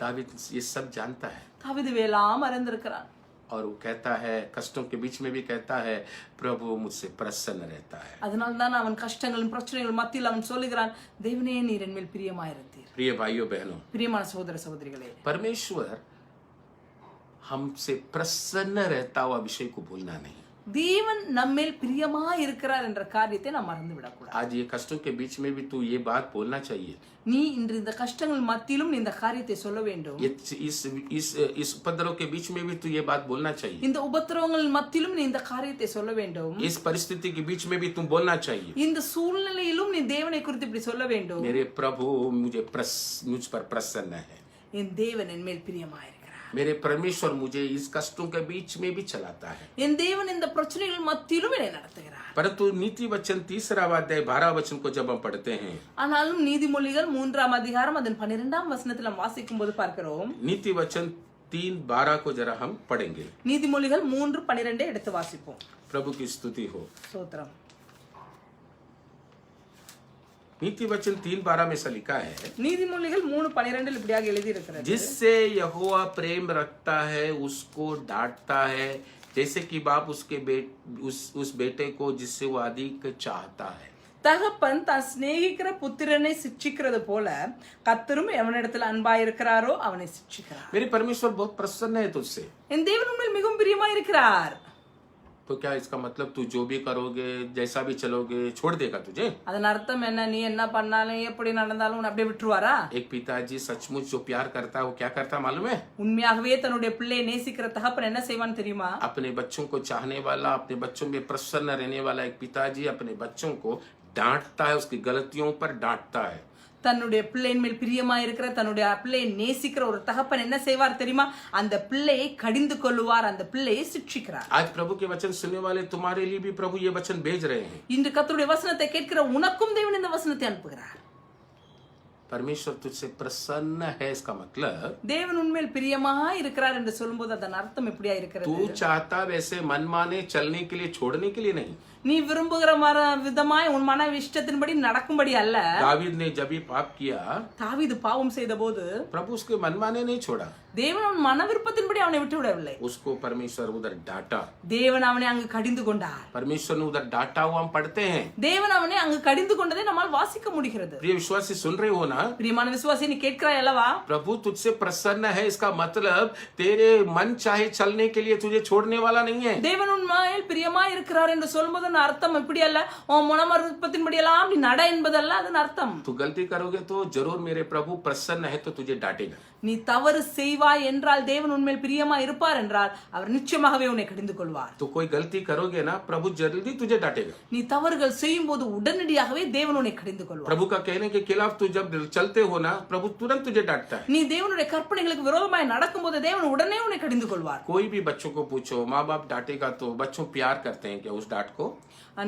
दावीद ये सब जानता है தாவீது வேலாம் அறிந்திருக்கிறான். और वो कहता है, कष्टों के बीच में भी कहता है प्रभु मुझसे प्रसन्न रहता है. அதனால தான் அவன் கஷ்டங்களும் பிரச்சனைகள் மத்தியில் அவன் சொல்லுகிறான், தேவனே நீர் என் மேல் பிரியமாயிருந்தீர். प्रिय भाइयों बहनों, பிரியமான சகோதர சகோதரிகளே, परमेश्वर हमसे प्रसन्न रहता हुआ विषय को भूलना नहीं. தேவன் நம்மேல் பிரியமாய் இருக்கிறார் என்ற காரியத்தை நாம் மறந்து விடக்கூடாது. आज ये कष्टों के बीच में भी तू ये बात बोलना चाहिए. நீ இன்று இந்த கஷ்டங்கள் மத்தியிலும் நீ இந்த காரியத்தை சொல்ல வேண்டும். इस उपद्रव के बीच में भी तू ये बात बोलना चाहिए. இந்த உபத்திரவங்கள் மத்தியிலும் நீ இந்த காரியத்தை சொல்ல வேண்டும். इस परिस्थिति के बीच में भी तुम बोलना चाहिए. இந்த சூழ்நிலையிலும் நீ தேவனை குறித்து இப்படி சொல்ல வேண்டும். मेरे प्रभु मुझ पर प्रसन्न है. என் தேவன் என் மேல் பிரியமாயிருக்கிறார். मेरे परमेश्वर मुझे इस कष्टों के बीच में भी चलाता है. என் தேவன் இந்த பிரச்சனைகள் மத்தியிலும் என்னை நடத்துகிறார். परंतु नीति वचन 3 अध्याय 12 वचन को जब हम पढ़ते हैं, ஆனாலும் நீதிமொழிகள் 3ஆம் அதிகாரம் அதன் 12ஆம் வசனத்தில் நாம் வாசிக்கும் போது பார்க்கிறோம். नीति वचन 3:12 को जरा हम पढ़ेंगे. நீதிமொழிகள் 3:12 எடுத்து வாசிப்போம். प्रभु की स्तुति हो. ஸ்தோத்திரம். नीति वचन 3:12 में ऐसा लिखा है, நீதிமொழிகள் 3:12 இப்படியாக எழுதி இருக்கிறது, जिससे यहोवा प्रेम रखता है उसको डांटता है, जैसे कि बाप उस बेटे को जिससे वो अधिक चाहता है. தகப்பன் தான் சிநேகிக்கிற புத்திரனை சிட்சிக்கிறது போல கர்த்தரும் எவனிடத்தில் அன்பாயிருக்கிறாரோ அவனை சிட்சிக்கிறார். मेरे परमेश्वर बहुत प्रसन्न है तुझसे. என் தேவன் உண்மையில் மிகவும் பிரியமாயிருக்கிறார். तो क्या इसका मतलब तू जो भी करोगे, जैसा भी चलोगे, छोड़ देगा तुझे? அதன் அர்த்தம் என்ன? நீ என்ன பண்ணாலும் எப்படி நடந்தாலும் உன்னை அப்படியே விட்டுருவாரா? एक पिताजी सचमुच जो प्यार करता है वो क्या करता है मालूम है? உண்மையாகவே தன்னுடைய பிள்ளையை நேசிக்கிற தகப்பன் என்ன செய்வான் தெரியுமா? अपने बच्चों को चाहने वाला, अपने बच्चों में प्रसन्न रहने वाला एक पिताजी अपने बच्चों को डांटता है, उसकी गलतियों पर डांटता है. தன்னுடைய பிள்ளையின் மேல் பிரியமா இருக்கிற தன்னுடைய பிள்ளையை நேசிக்கிற ஒரு தகப்பன் என்ன செய்வார் தெரியுமா? அந்த பிள்ளையை கடிந்து கொள்ளுவார், அந்த பிள்ளையை சிட்சிக்கிறார். आज प्रभु के वचन सुनने वाले तुम्हारे लिए भी प्रभु ये वचन भेज रहे हैं. இன்று கர்த்தருடைய வசனத்தை கேட்கிற உனக்கும் தேவன் இந்த வசனத்தை அனுப்புகிறார். परमेश्वर तुझसे प्रसन्न है इसका मतलब தேவன் உண்மையில் பிரியமா இருக்கிறார் என்று சொல்லும்போது அதன் அர்த்தம் எப்படியா இருக்கிறது? तू चाहता वैसे मनमाने चलने के लिए, छोड़ने के लिए नहीं. நீ விரும்புகிற விதமாய் உன் மன இஷ்டத்தின்படி நடக்கும்படி அல்ல. दावीद ने जब भी पाप किया, தாவீது பாவம் செய்த போது प्रभु उसके मनमाने नहीं छोड़ा. தேவன் அவன் மன விருப்பத்தின்படி அவனை விட்டு விடவில்லை. उसको परमेश्वर उधर डांटा. தேவன் அவனை அங்கு கடிந்து கொண்டார். परमेश्वर ने उधर डांटा हुआ हम पढ़ते हैं. தேவன் அவனை அங்கு கடிந்து கொண்டதை நம்மால் வாசிக்க முடிகிறது. प्रिय विश्वासी सुन रहे हो ना? பிரியமான விசுவாசி, நீ கேட்கிறாய் அல்லவா? प्रभु तुझसे प्रसन्न है, इसका मतलब तेरे मन चाहे चलने के लिए तुझे छोड़ने वाला नहीं है. தேவன் உண்மையில் பிரியமா இருக்கிறார் என்று சொல்லும்போது அர்த்தம் இப்படி அல்ல, உன் மன விருப்பத்தின்படி எல்லாம் நீ நட என்பதல்ல அதன் அர்த்தம். तू गलती करोगे तो जरूर मेरे प्रभु प्रसन्न है तो तुझे डांटेगा. நீ தவறு செய்வாய் என்றால் தேவன் உண்மையில் பிரியமா இருப்பார் என்றால் அவர் நிச்சயமாகவே உன்னை கடிந்து கொள்வார். तो कोई गलती करोगे ना, प्रभु जल्दी तुझे डांटेगा. நீ தவறுகள் செய்யும் போது உடனடியாகவே தேவன் உன்னை கடிந்து கொள்வார். प्रभु का कहने के खिलाफ तू जब चलते हो ना, प्रभु तुरंत तुझे डांटता है. நீ தேவனுடைய கற்பனைகளுக்கு விரோதமாய் நடக்கும்போது தேவன் உடனே உன்னை கடிந்து கொள்வார். कोई भी बच्चों को पूछो, माँ बाप डांटेगा तो बच्चों प्यार करते हैं क्या उस डांट को?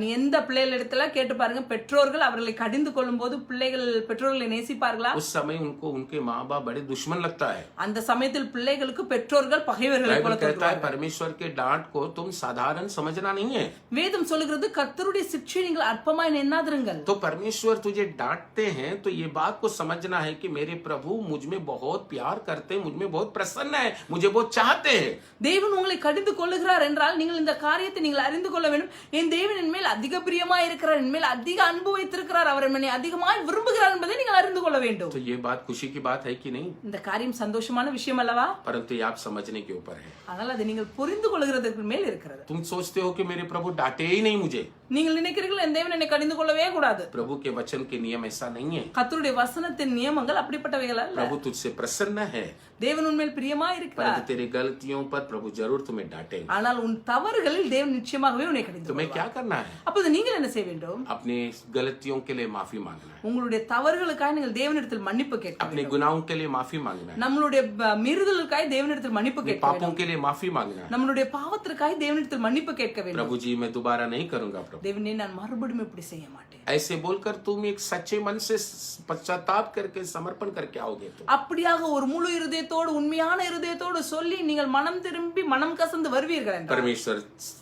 நீ எந்த பிள்ளைகள் இடத்துல கேட்டு பாருங்க, பெற்றோர்கள் அவர்களை கடிந்து கொள்ளும் போது பிள்ளைகள் பெற்றோர்களை நேசிப்பார்களா? उस समय उनको उनके माँ बाप बड़े दुश्मन लगता है. அந்த சமயத்தில் பிள்ளைகளுக்கு பெற்றோர்கள் பகைவர்களை போல कहता है परमेश्वर के डांट को तुम साधारण समझना नहीं है. வேதம் சொல்லுகிறது கர்த்தருடைய சிட்சையை நீங்கள் அற்பமாய் எண்ணாதிருங்கள். तो परमेश्वर तुझे डांटते हैं तो ये बात को समझना है कि मेरे प्रभु मुझ में बहुत प्यार करते हैं, मुझ में बहुत प्रसन्न है, मुझे बहुत चाहते हैं. தேவன் உங்களை கடிந்து கொள்ளுகிறார் என்றால் நீங்கள் இந்த காரியத்தை நீங்கள் அறிந்து கொள்ள வேண்டும். என் தேவன் என் மேல் அதிக பிரியமா இருக்கிறார், என் மேல் அதிக அன்பு வைத்திருக்கிறார், அவர் என்னை அதிகமாய் விரும்புகிறார் என்பதை நீங்கள் அறிந்து கொள்ள வேண்டும். तो ये बात खुशी की बात है कि नहीं? இந்த காரியம் சந்தோஷமான விஷயம் அல்லவா? परंतु ये आप समझने के ऊपर है. ஆனால் அதை நீங்கள் புரிந்து கொள்கிறதுக்கு மேல் இருக்கிறது. तुम सोचते हो कि मेरे प्रभु डांटे ही नहीं मुझे. நீங்கள் நினைக்கிறீர்கள் என் தேவன் என்னை கடிந்து கொள்ளவே கூடாது. प्रभु के वचन के नियम ऐसा नहीं है. கர்த்தருடைய வசனத்தின் நியமங்கள் அப்படிப்பட்டவைகள் அல்ல. प्रभु तुझसे प्रसन्न है, தேவன் உண்மையில் பிரியமா இருக்கிறார். परंतु तेरी गलतियों पर प्रभु जरूर तुम्हें डांटेगा. ஆனால் உன் தவறுகளில் தேவன் நிச்சயமாகவே உன்னை கடிந்து तुम्हें கொள்வார். क्या करना है? அப்போது நீங்கள் என்ன செய்ய வேண்டும்? अपनी गलतियों के लिए माफी मांगना है. உங்களுடைய தவறுகளுக்காக நீங்கள் தேவனிடத்தில் மன்னிப்பு கேட்க अपने வேண்டும். गुनाहों के लिए माफी मांगना है. நம்மளுடைய மீறுதலுக்காக தேவனிடத்தில் மன்னிப்பு கேட்க வேண்டும். पापों के लिए माफी मांगना है. நம்மளுடைய பாவத்திற்காக தேவனிடத்தில் மன்னிப்பு கேட்க வேண்டும். प्रभु जी मैं दोबारा नहीं करूंगा प्रभु. தேவனே நான் மறுபடியும் இப்படி செய்ய மாட்டேன். ऐसे बोलकर तुम एक सच्चे मन से पश्चाताप करके समर्पण करके आओगे तो அப்படியாக ஒரு முழு இருதயத்தோடு உண்மையான இருதயத்தோடு சொல்லி நீங்கள் மனம் திரும்பி மனம் கசந்து வருவீர்கள் என்றால் परमेश्वर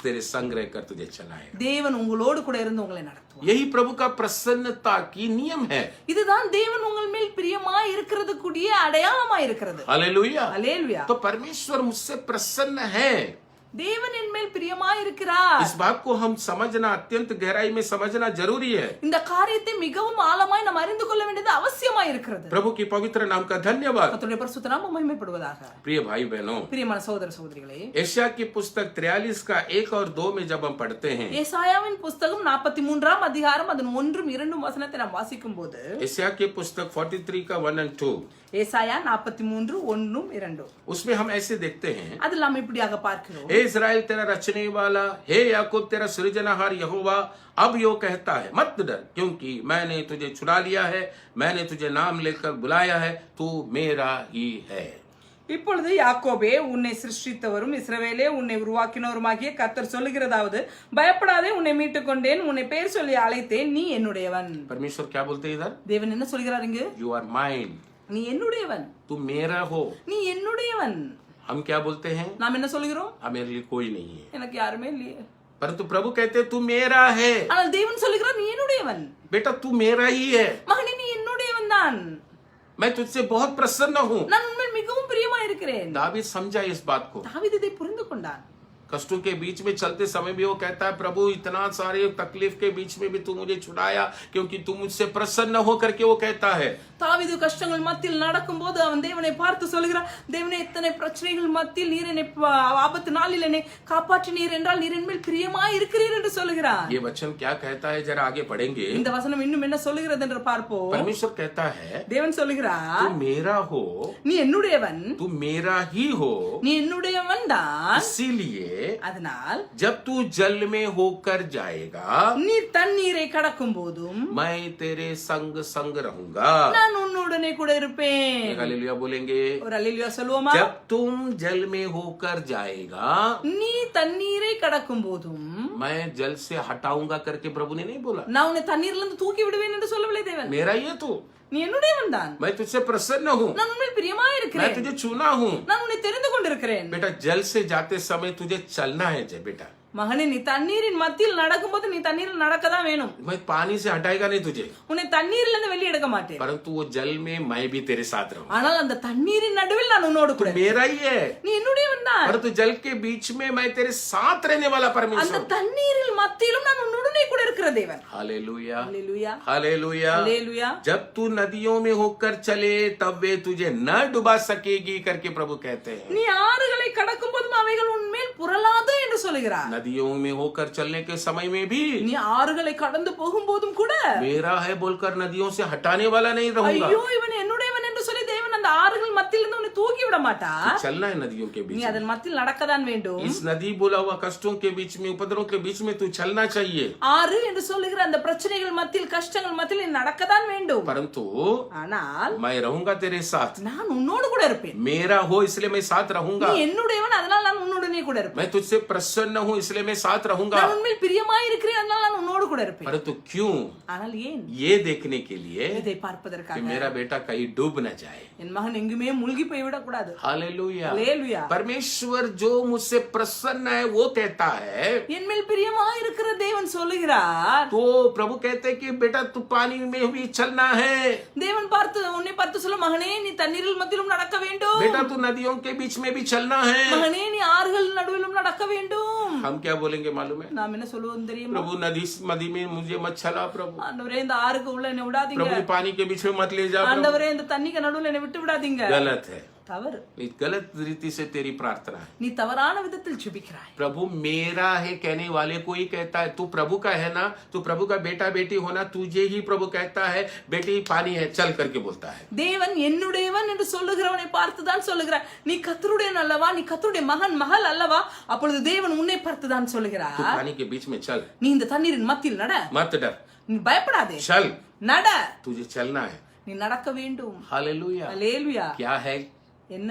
तेरे संग रहकर तुझे चलाएगा. தேவன் உங்களோடு கூட இருந்து உங்களை நடத்துவார். यही प्रभु का प्रसन्नता की नियम है. இதுதான் தேவன் உங்கள் மேல் பிரியமாய் இருக்கிறது கூடிய அடையாளமாய் இருக்கிறது. हालेलुया. அல்லேலூயா. तो परमेश्वर मुझसे प्रसन्न है. தேவன் என் மேல் பிரியமாய் இருக்கிறார். इस बात को हम समझना, अत्यंत गहराई में समझना जरूरी है. இந்த காரியத்தை மிகவும் ஆழமாய் நாம் அறிந்து கொள்ள வேண்டியது அவசியமாய் இருக்கிறது. प्रभु की पवित्र नाम का धन्यवाद. கர்த்தருடைய பரிசுத்த நாமம் மகிமைப்படுவதாக. प्रिय भाई बहनों, பிரியமான சகோதர சகோதரிகளே, एशिया की पुस्तक 43 का 1 और 2 में जब हम पढ़ते हैं, ஏசாயாவின் புத்தகம் 43ஆம் அதிகாரம் அதன் 1 2 வசனத்தை நாம் வாசிக்கும் போது, एशिया की पुस्तक 43 का 1 और 2, ஏசாயா 43 1 2, उसमें हम ऐसे देखते हैं, அதில் நாம் இப்படியாக பார்க்கிறோம். हे इस्राएल तेरा रचने वाला, हे याकूब तेरा सृजनहार यहोवा अब यो कहता है मत डर, क्योंकि मैंने तुझे छुड़ा लिया है, मैंने तुझे नाम लेकर बुलाया है, तू मेरा ही है. இப்பொழுது யாக்கோபே உன்னை சிருஷ்டித்தவரும் இஸ்ரவேலே உன்னை உருவாக்கினவருமாகிய கர்த்தர் சொல்லுகிறதாவது, பயப்படாதே, உன்னை மீட்டுக் கொண்டேன், உன்னை பேர் சொல்லி அழைத்தேன், நீ என்னுடையவன். परमेश्वर क्या बोलते हैं इधर? தேவன் என்ன சொல்கிறார் இங்கு? यू आर माइन, நீ என்னுடையவன், तू मेरा हो. நீ என்னுடையவன். हम क्या बोलते हैं? நாம் என்ன சொல்கிறோம்? मेरे लिए कोई नहीं है. எனக்கு யாருமே இல்லையே. परंतु प्रभु कहते तू मेरा है. ஆனால் தேவன் சொல்கிறார் நீ என்னுடையவன். बेटा तू मेरा ही है. மகனே நீ என்னுடையவன் தான். मैं तुझसे बहुत प्रसन्न हूँ. நான் உண்மையில் மிகவும் பிரியமா இருக்கிறேன். दावीद समझा इस बात को. தாவீது இதை புரிந்து கொண்டான். कष्टों के बीच में चलते समय भी वो कहता है प्रभु इतना सारे तकलीफ के बीच में भी तू मुझे छुड़ाया, क्योंकि तू मुझसे प्रसन्न हो करके वो कहता है. தாவீது கஷ்டங்கள் மத்தியில் நடக்கும்போது அவன் தேவனை பார்த்து சொல்கிறான், தேவனே இத்தனை பிரச்சனைகள் மத்தியில் நீர் என்னை ஆபத்து நாளில் என்னை காப்பாற்றினீர் என்றால் நீர் என் மேல் பிரியமாய் இருக்கிறீர் என்று சொல்கிறான். ये वचन क्या कहता है जरा आगे पढ़ेंगे. இந்த வசனம் இன்னும் என்ன சொல்கிறது என்று பார்ப்போம். परमेश्वर कहता है தேவன் சொல்கிறார், तू मेरा हो, நீ என்னுடையவன், तू मेरा ही हो, நீ என்னுடையவன் தான். इसीलिए அதனால் जब तू जल में होकर जाएगा நீ தண்ணீரை கடக்கும் போதும் मैं तेरे संग संग रहूंगा। நான் உன்னுடனே கூட இருப்பேன். हालेलुया बोलेंगे। ஒரு அல்லேலூயா சொல்லுவோமா? जब तुम जल में होकर जाएगा நீ தண்ணீரை கடக்கும் போதும் मैं जल से हटाऊंगा करके प्रभु ने नहीं बोला। நான் உன்னை தண்ணீர்ல இருந்து தூக்கி விடுவேன் என்று சொல்லவில்லை தேவன். मेरा ये तू, நீ என்னுடையவன் தான். मैं तुझसे प्रसन्न हूँ, நான் உன்னில் பிரியமாய் मैं இருக்கிறேன். तुझे चुना हूँ। நான் உன்னை தெரிந்து கொண்டிருக்கிறேன். बेटा जल से जाते समय तुझे चलना है जय बेटा। மகனே, நீ தண்ணீரின் மத்தியில் நடக்கும்போது நீ தண்ணீரில் நடக்கதான் வேணும். मैं पानी से हटाएगा नहीं तुझे, உன்னை தண்ணீர்ல இருந்து வெளியே எடுக்க மாட்டேன். परंतु वो जल में मैं भी तेरे साथ रहूंगा। ஆனால் அந்த தண்ணீரின் நடுவில் நான் உன்னோடு கூட இருப்பேன். मेरा ही है, நீ என்னுடையவன் தான். परंतु जल के बीच में मैं तेरे साथ रहने वाला அந்த परमेश्वर। தண்ணீரில் மத்தியிலும் நான் உன்னுடனே கூட இருக்கிற தேவன். हालेलुया அல்லேலூயா हालेलुया। அல்லேலூயா. जब तू नदियों में होकर चले तब वे तुझे न डुबा सकेगी करके प्रभु कहते हैं। நீ ஆறுகளை கடக்கும் போதும் அவைகள் உன்மேல் புரளாது என்று சொல்கிறார். नदियों में होकर चलने के समय में भी நீ ஆறுகளை கடந்து போகும்போதும் கூட मेरा है बोलकर नदियों से हटाने वाला नहीं रहूंगा। ஐயோ இவன் என்னுடையவன் என்று சொல்லி தேவன் அந்த ஆறுகள் மத்தியில் இருந்து உன்னை தூக்கி விட மாட்டார். चलना है नदियों के நீ बीच। அதன் மத்தியில் நடக்கதான் வேண்டும். इस नदी बोला हुआ कष्टों के बीच में, उपद्रवों के बीच में तू चलना चाहिए, ஆறு என்று சொல்லுகிற அந்த பிரச்சனைகள் மத்தியில் கஷ்டங்கள் மத்தியில் நீ நடக்கதான் வேண்டும். परंतु ஆனால் मैं रहूंगा तेरे साथ। நான் உன்னோடு கூட இருப்பேன். मेरा हो इसलिए मैं साथ रहूंगा। நீ என்னுடையவன், அதனால் நான் உன்னுடனே கூட இருப்பேன். मैं तुझसे प्रसन्न हूँ इसलिए मैं साथ रहूंगा। நான் உண்மையில் பிரியமாய் இருக்கிறேன், அதனால் நான் உன்னோடு கூட இருப்பேன். परंतु क्यों? ஆனால் ஏன்? ये देखने के लिए இதை कि பார்ப்பதற்காக मेरा बेटा कहीं डूब न जाए। என் மகன் எங்குமே மூழ்கி போய் விடக்கூடாது. हालेलुया। அல்லேலூயா. परमेश्वर जो मुझसे प्रसन्न है वो कहता है, என் மேல் பிரியமாய் இருக்கிற தேவன் சொல்லுகிறார். तो प्रभु कहते हैं कि बेटा तू पानी में भी चलना है, தேவன் உன்னை பார்த்து சொல்ல, மகனே நீ தண்ணீரில் மத்தியிலும் நடக்க வேண்டும். बेटा तू नदियों के बीच में भी चलना है। மகனே நீ ஆறுகள் நடுவிலும் நடக்க வேண்டும். हम क्या बोलेंगे मालूम है? நாம் என்ன சொல்லுவோம் தெரியுமா? प्रभु नदी में मुझे मत चला प्रभु, ஆண்டவரே இந்த ஆறுக்கு உள்ள என்னை விடாதீங்க. प्रभु पानी के बीच में मत ले जा प्रभु। ஆண்டவரே இந்த தண்ணிக்கு நடுவுல என்னை விட்டு விடாதீங்க. गलत है, தவறு. इस गलत रीति से तेरी प्रार्थना है। நீ தவறான விதத்தில் ஜெபிக்கிறாய். प्रभु मेरा है कहने वाले को ही कहता है, तू प्रभु का है ना, तू प्रभु का बेटा बेटी होना, तुझे ही प्रभु कहता है बेटी पानी है चल करके बोलता है। தேவன் என்னுடையவன் என்று சொல்லுகிறவனை பார்த்துதான் சொல்லுகிறார். நீ கர்த்தருடையவன் அல்லவா, நீ கர்த்தருடைய மகன் மகள் அல்லவா, அப்பொழுது தேவன் உன்னை பார்த்துதான் तू சொல்லுகிறார். पानी के बीच में चल, நீ இந்த தண்ணீரின் மத்தியில் நட, मत डर, நீ பயப்படாதே, चल, நட, तुझे चलना है। நீ நடக்க வேண்டும். हालेलुया। அல்லேலூயா. क्या है? என்ன?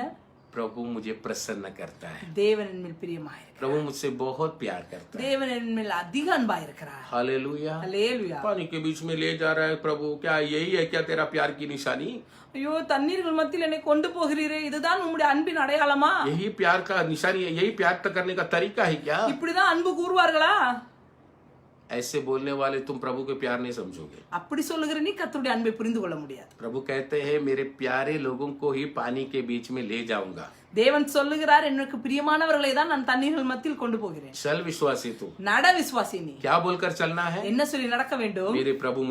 प्रभु मुझे प्रसन्न करता है, தேவன் என் மேல் பிரியமாய் இருக்கிறார். प्रभु मुझसे बहुत प्यार करता है। தேவன் என் மேல் அதிக அன்பாய் இருக்கிறார். हालेलुया। அல்லேலூயா. पानी के बीच में ले जा रहा है प्रभु, क्या यही है क्या तेरा प्यार की निशानी? ஐயோ தண்ணீர்கள் மத்தியில் என்னை கொண்டு போகிறீரே, இதுதான் உம்முடைய அன்பின் அடையாளமா? यही प्यार का निशानी है, यही प्यार करने का तरीका है क्या? இப்படிதான் அன்பு கூறுவார்களா? ऐसे बोलने वाले तुम प्रभु के प्यार नहीं समझोगे। அப்படி சொல்லுகிற நீ கர்த்தருடைய அன்பை புரிந்து கொள்ள முடியாது. प्रभु कहते हैं मेरे प्यारे लोगों को ही पानी के बीच में ले जाऊंगा। தேவன் சொல்லுகிறார், எனக்கு பிரியமானவர்களை தான் நான் தண்ணீர்கள் மத்தியில் கொண்டு போகிறேன். चल विश्वासी तू, நட விசுவாசி நீ. क्या बोलकर चलना है? என்ன சொல்லி நடக்க வேண்டும்? मेरे प्रभु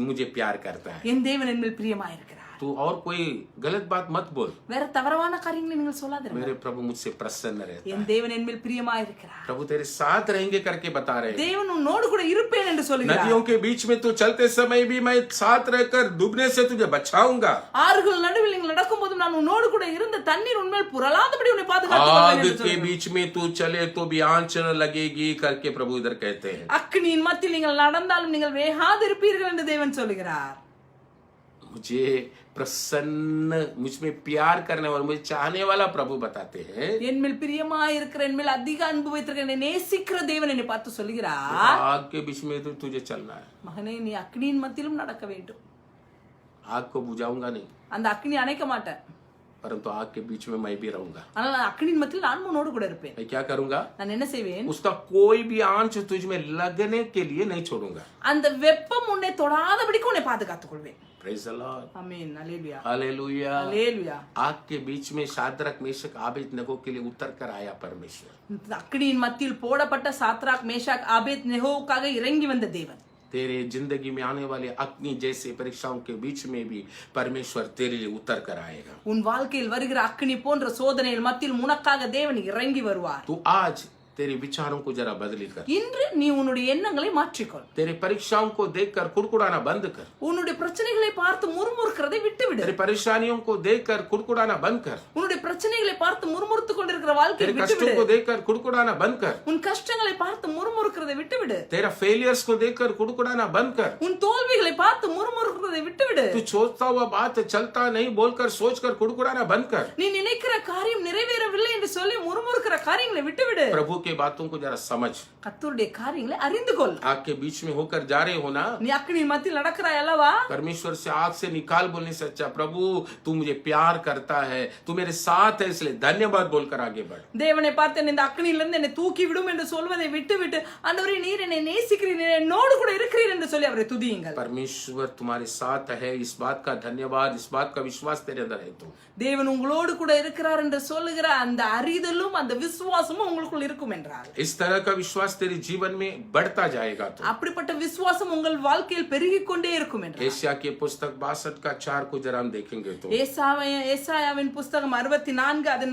मुझे प्यार करता है। என் தேவன் என் மேல் பிரியமாய் இருக்கிறார். तू और कोई गलत बात मत बोल, வேற தவறான காரியங்களை நீங்கள் சொல்லாதீர்கள். मेरे प्रभु मुझसे प्रसन्न रहता என் है। தேவன் என் மேல் பிரியமாய் இருக்கிறார். प्रभु तेरे साथ रहेंगे करके बता रहे हैं। தேவன் உன்னோடு கூட இருப்பேன் என்று சொல்லுகிறார். नदियों के बीच में तू चलते समय भी मैं साथ रहकर डूबने से तुझे बचाऊंगा। ஆறுகள் நடுவில் நீங்கள் நடக்கும்போது நான் உன்னோடு கூட இருந்து தண்ணீர் உன்மேல் புரளாதபடி உன்னை பாதுகாத்துக் கொள்வேன் आग என்று के சொல்லுகிறார். बीच में तू चले तो भी आंच न लगेगी करके प्रभु इधर कहते हैं। அக்கினியின் மத்தியில் நீங்கள் நடந்தாலும் நீங்கள் வேகாது இருப்பீர்கள் என்று தேவன் சொல்லுகிறார். मुझे प्रसन्न, मुझ में प्यार करने वाला, मुझे चाहने वाला प्रभु बताते हैं। என் மேல் பிரியமாய் இருக்கிற, என் மேல் அதிக அன்பு வைத்திருக்கிற, என்னை நேசிக்கிற தேவன் என்னை பார்த்து சொல்லுகிறார், आग के बीच में तो तुझे चलना है। மகனே நீ அக்னியின் மத்தியிலும் நடக்க வேண்டும். आग को बुझाऊंगा नहीं, அந்த அக்னி அணைக்க மாட்டேன், परंतु आग के बीच में मैं भी रहूंगा। ஆனால் அக்னியின் மத்தியில் நான் உன்னோடு கூட இருப்பேன். मैं क्या करूंगा? நான் என்ன செய்வேன்? उसका कोई भी आंच तुझ में लगने के लिए नहीं छोड़ूंगा। அந்த வெப்பம் உன்னை தொடாதபடிக்கு உன்னை பாதுகாத்துக் கொள்வேன். Praise the Lord. ஆமென். அல்லேலூயா. हालेलुया। அல்லேலூயா. आग के बीच में शाद्रक मेशक आबेदनगो के लिए उतर कर आया परमेश्वर। அக்னியின் மத்தியில் போடப்பட்ட சாத்ராக் மேஷாக் ஆபேத் நெகோவுக்காக இறங்கி வந்த தேவன் तेरे जिंदगी में आने वाले अग्नि जैसे परीक्षाओं के बीच में भी परमेश्वर तेरे लिए उतर कर आएगा। உன் வாழ்க்கையில் வருகிற அக்னி போன்ற சோதனைகள் மத்தியில் உனக்காக தேவன் இறங்கி வருவார். तू आज तेरे विचारों को जरा बदली कर, இன்று நீ உன்னுடைய எண்ணங்களை மாற்றிக்கொள். तेरे परीक्षाओं को देखकर कुड़कुड़ाना बंद कर, உன்னுடைய பிரச்சனைகளை பார்த்து முறுமுறுக்கிறதை விட்டுவிடு. तेरे परेशानियों को देखकर कुड़कुड़ाना बंद कर, உன்னுடைய பிரச்சனை பிரச்சனைகளை பார்த்து முறுமுறுத்து கொண்டிருக்கிற வாழ்க்கையை तेरे விட்டுவிடு. कष्टों को देखकर कुड़कुड़ाना बंद कर, உன் கஷ்டங்களை பார்த்து முறுமுறுக்கிறதை விட்டுவிடு. तेरा फेलियर्स को देखकर कुड़कुड़ाना बंद कर। உன் தோல்விகளை பார்த்து முறுமுறுக்கிறதை விட்டுவிடு. तू सोचता हुआ बात चलता नहीं बोलकर सोचकर कुड़कुड़ाना बंद कर। நீ நினைக்கிற காரியம் நிறைவேறவில்லை என்று சொல்லி முறுமுறுக்கிற காரியங்களை விட்டுவிடு. प्रभु के बातों को जरा समझ। கர்த்தருடைய காரியங்களை அறிந்து கொள். आग के बीच में होकर जा रहे हो ना, நீ அக்கினி மத்தியில் நடக்கிறாய் அல்லவா? परमेश्वर से आग से निकाल बोलने से अच्छा, प्रभु तू मुझे प्यार करता है, तू मेरे साथ है, इसलिए धन्यवाद बोलकर आगे बढ़। தேவனை பார்த்து இந்த அக்கினியிலிருந்து என்னை தூக்கி விடும் என்று சொல்வதை விட்டுவிட்டு, ஆண்டவரே நீர் என்னை நேசிக்கிறீர், நீர் என்னோடு கூட இருக்கிறீர் என்று சொல்லி அவரை துதியுங்கள். परमेश्वर तुम्हारे साथ है, इस बात का धन्यवाद, इस बात का विश्वास तेरे अंदर है तो தேவன் உங்களோடு கூட இருக்கிறார் என்று சொல்லுகிற அந்த அறிதலும் அந்த விசுவாசமும் உங்களுக்குள் இருக்கும் என்றார். इस तरह का विश्वास तेरे जीवन में बढ़ता जाएगा तो அப்படிப்பட்ட விசுவாசம் உங்கள் வாழ்க்கையில் பெருகிக் கொண்டே இருக்கும் என்றார். एशिया की पुस्तक 62 का 4 को जरा हम देखेंगे तो ஏசாயாவின் புஸ்தகம் 64 அது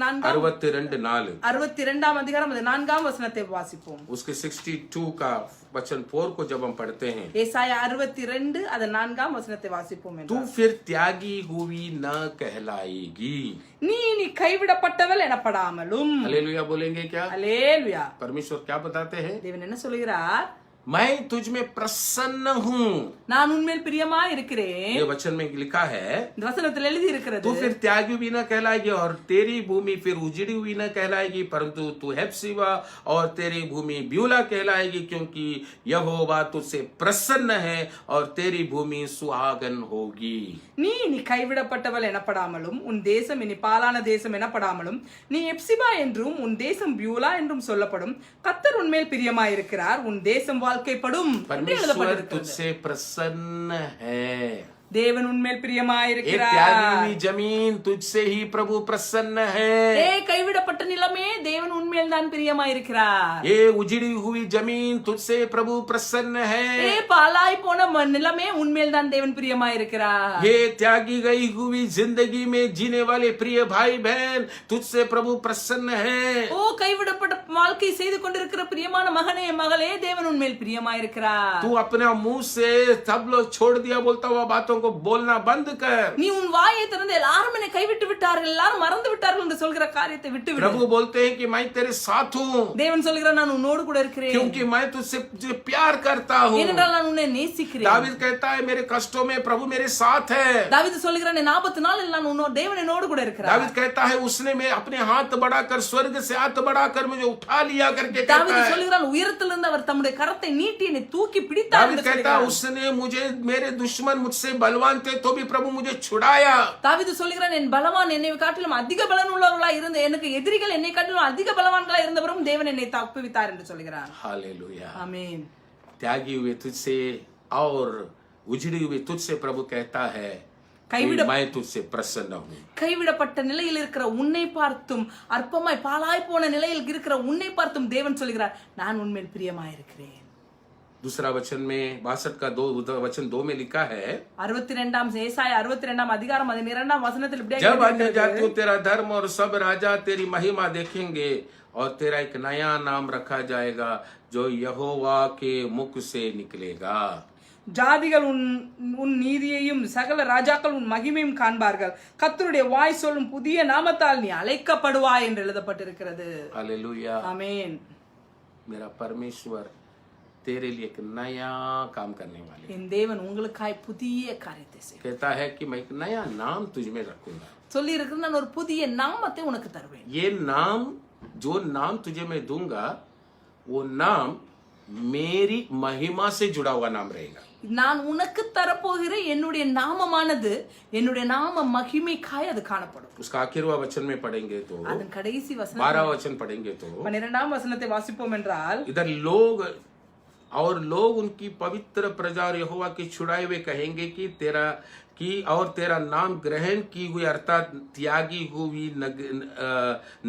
62ஆம் அதிகாரம் அது 4ஆம் வசனத்தை வாசிப்போம். उसके 62 का वचन 4 को जब हम पढ़ते हैं, ஏசாயா 62 அது 4ஆம் வசனத்தை வாசிப்போம் तू என்றார். फिर त्यागी हुई न कहलाएगी। நீ கைவிடப்பட்டவள் எனப்படாமலும். हालेलुया बोलेंगे क्या? அல்லேலூயா. परमेश्वर क्या बताते हैं? தேவன் என்ன சொல்கிறார்? मैं तुझ में प्रसन्न हूँ। நான் उनमें பிரியமா இருக்கிறேன். ये वचन में लिखा है, இந்த வசனத்தில் எழுதி இருக்கிறது. तू फिर त्यागी हुई न कहलाएगी और तेरी भूमि फिर उजड़ी हुई न कहलाएगी, परंतु तू हेप्सिबा और तेरी भूमि ब्यूला कहलाएगी, क्योंकि यहोवा तुझसे प्रसन्न है और तेरी भूमि सुहागन होगी। நீ கைவிடப்பட்டவள் எனப்படாமலும் உன் தேசம் இனி பாலான தேசம் எனப்படாமலும் நீ எப்சிபா என்றும் உன் தேசம் பியூலா என்றும் சொல்லப்படும். கர்த்தர் உன்மேல் பிரியமாயிருக்கிறார், உன் தேசம் வாழ்க்கைப்படும். परमेश्वर तुझसे प्रसन्न है। தேவன் உன்மேல் एक பிரியமாயிருக்கிறார். त्यागी हुई जमीन तुझसे ही प्रभु प्रसन्न है। கைவிடப்பட்ட நிலமே தேவன் உன்மேல் தான் பிரியமாயிருக்கிறார். ये उजड़ी हुई जमीन तुझसे प्रभु प्रसन्न है। பாலாய் போன நிலமே உன்மேல் தான் தேவன் பிரியமாயிருக்கிறார். ये त्यागी गई हुई जिंदगी में जीने वाले प्रिय भाई बहन तुझसे प्रभु प्रसन्न है। கைவிடப்பட்ட வாழ்க்கை செய்து கொண்டிருக்கிற பிரியமான மகனே மகளே தேவன் உன்மேல் பிரியமாயிருக்கிறார். तू अपने मुंह से सब लोग छोड़ दिया बोलता हुआ बातों को बोलना बंद कर। நீ உன் வாயை திறந்து எல்லாரும் என்னை கைவிட்டு விட்டார்கள், எல்லாரும் மறந்து விட்டார்கள் என்று சொல்கிற காரியத்தை விட்டு விடு. प्रभु बोलते हैं कि मैं तेरे साथ हूँ, தேவன் சொல்கிறார் நான் உன்னோடு கூட இருக்கிறேன், क्योंकि मैं तुझसे प्यार करता हूँ। ஏனென்றால் நான் உன்னை நேசிக்கிறேன். दावीद कहता है मेरे कष्टों में प्रभु मेरे साथ है। தாவீது சொல்கிறான் என் ஆபத்து நாளில் நான் உன்னோடு தேவன் என்னோடு கூட இருக்கிறார். दावीद कहता है उसने मैं अपने हाथ बढ़ाकर स्वर्ग से हाथ बढ़ाकर मुझे उठा लिया करके कहता தாவீது है। சொல்கிறான் உயரத்திலிருந்து அவர் தம்முடைய கரத்தை நீட்டி என்னை தூக்கி பிடித்தார் दावीद என்று कहता है சொல்கிறான். उसने मुझे, मेरे दुश्मन मुझसे बलवान थे तो भी प्रभु मुझे छुड़ाया। தாவீது சொல்கிறான் என் பலவான் என்னை காட்டிலும் அதிக பலன் உள்ளவர்களாய் இருந்த எனக்கு எதிரிகள் என்னை காட்டிலும் அதிக பலவான்களாய் இருந்தவரும் தேவன் என்னை தப்புவித்தார் என்று சொல்கிறான். हालेलुया। ஆமென். त्यागी हुए तुझसे और उजड़ी हुई तुझसे प्रभु कहता है मैं तुझसे प्रसन्न हूँ। கைவிடப்பட்ட நிலையில் இருக்கிற உன்னை பார்த்தும் அற்பமாய் பாலாய் போன நிலையில் இருக்கிற உன்னை பார்த்தும் தேவன் சொல்கிறார் நான் உன்மேல் பிரியமாயிருக்கிறேன். दूसरा वचन में 62 का 2 में लिखा है, 62 ஏசாயா 62 அதிகாரம் 12 வசனத்தில் இப்படியே जब अन्य जातियों तेरा धर्म और सब राजा तेरी महिमा देखेंगे और तेरा एक नया नाम रखा जाएगा जो यहोवा के मुख से निकलेगा। ஜாதிகள் உன் நீதியையும் சகல ராஜாக்கள் உன் மகிமையும் காண்பார்கள், கர்த்தருடைய வாய் சொல்லும் புதிய நாமத்தால் நீ அழைக்கப்படுவாய் என்று எழுதப்பட்டிருக்கிறது. हालेलुया। ஆமென். मेरा परमेश्वर तेरे लिए एक नया काम करने वाले என் தேவன் உங்களுக்காய் புதிய காரியத்தை செய்வார். कहता है कि मैं एक नया नाम तुझ में रखूंगा। சொல்லி இருக்கிற நான் ஒரு புதிய நாமத்தை உனக்கு தருவேன். ये नाम, जो नाम तुझे मैं दूंगा वो नाम मेरी महिमा से जुड़ा हुआ नाम रहेगा। நான் उனக்கு தரப்போகிற என்னுடைய நாமமானது என்னுடைய நாம மகிமைக்காய் அது காணப்படும். उसका आखिरवा वचन में पढ़ेंगे तो, அதன் கடைசி வசனம் 12 वचन पढ़ेंगे तो 12ஆம் வசனத்தை வாசிப்போம் என்றால், इधर लोग उनकी पवित्र प्रजा और यहोवा की छुड़ाए हुए कहेंगे कि तेरा नाम ग्रहण की हुई अर्थात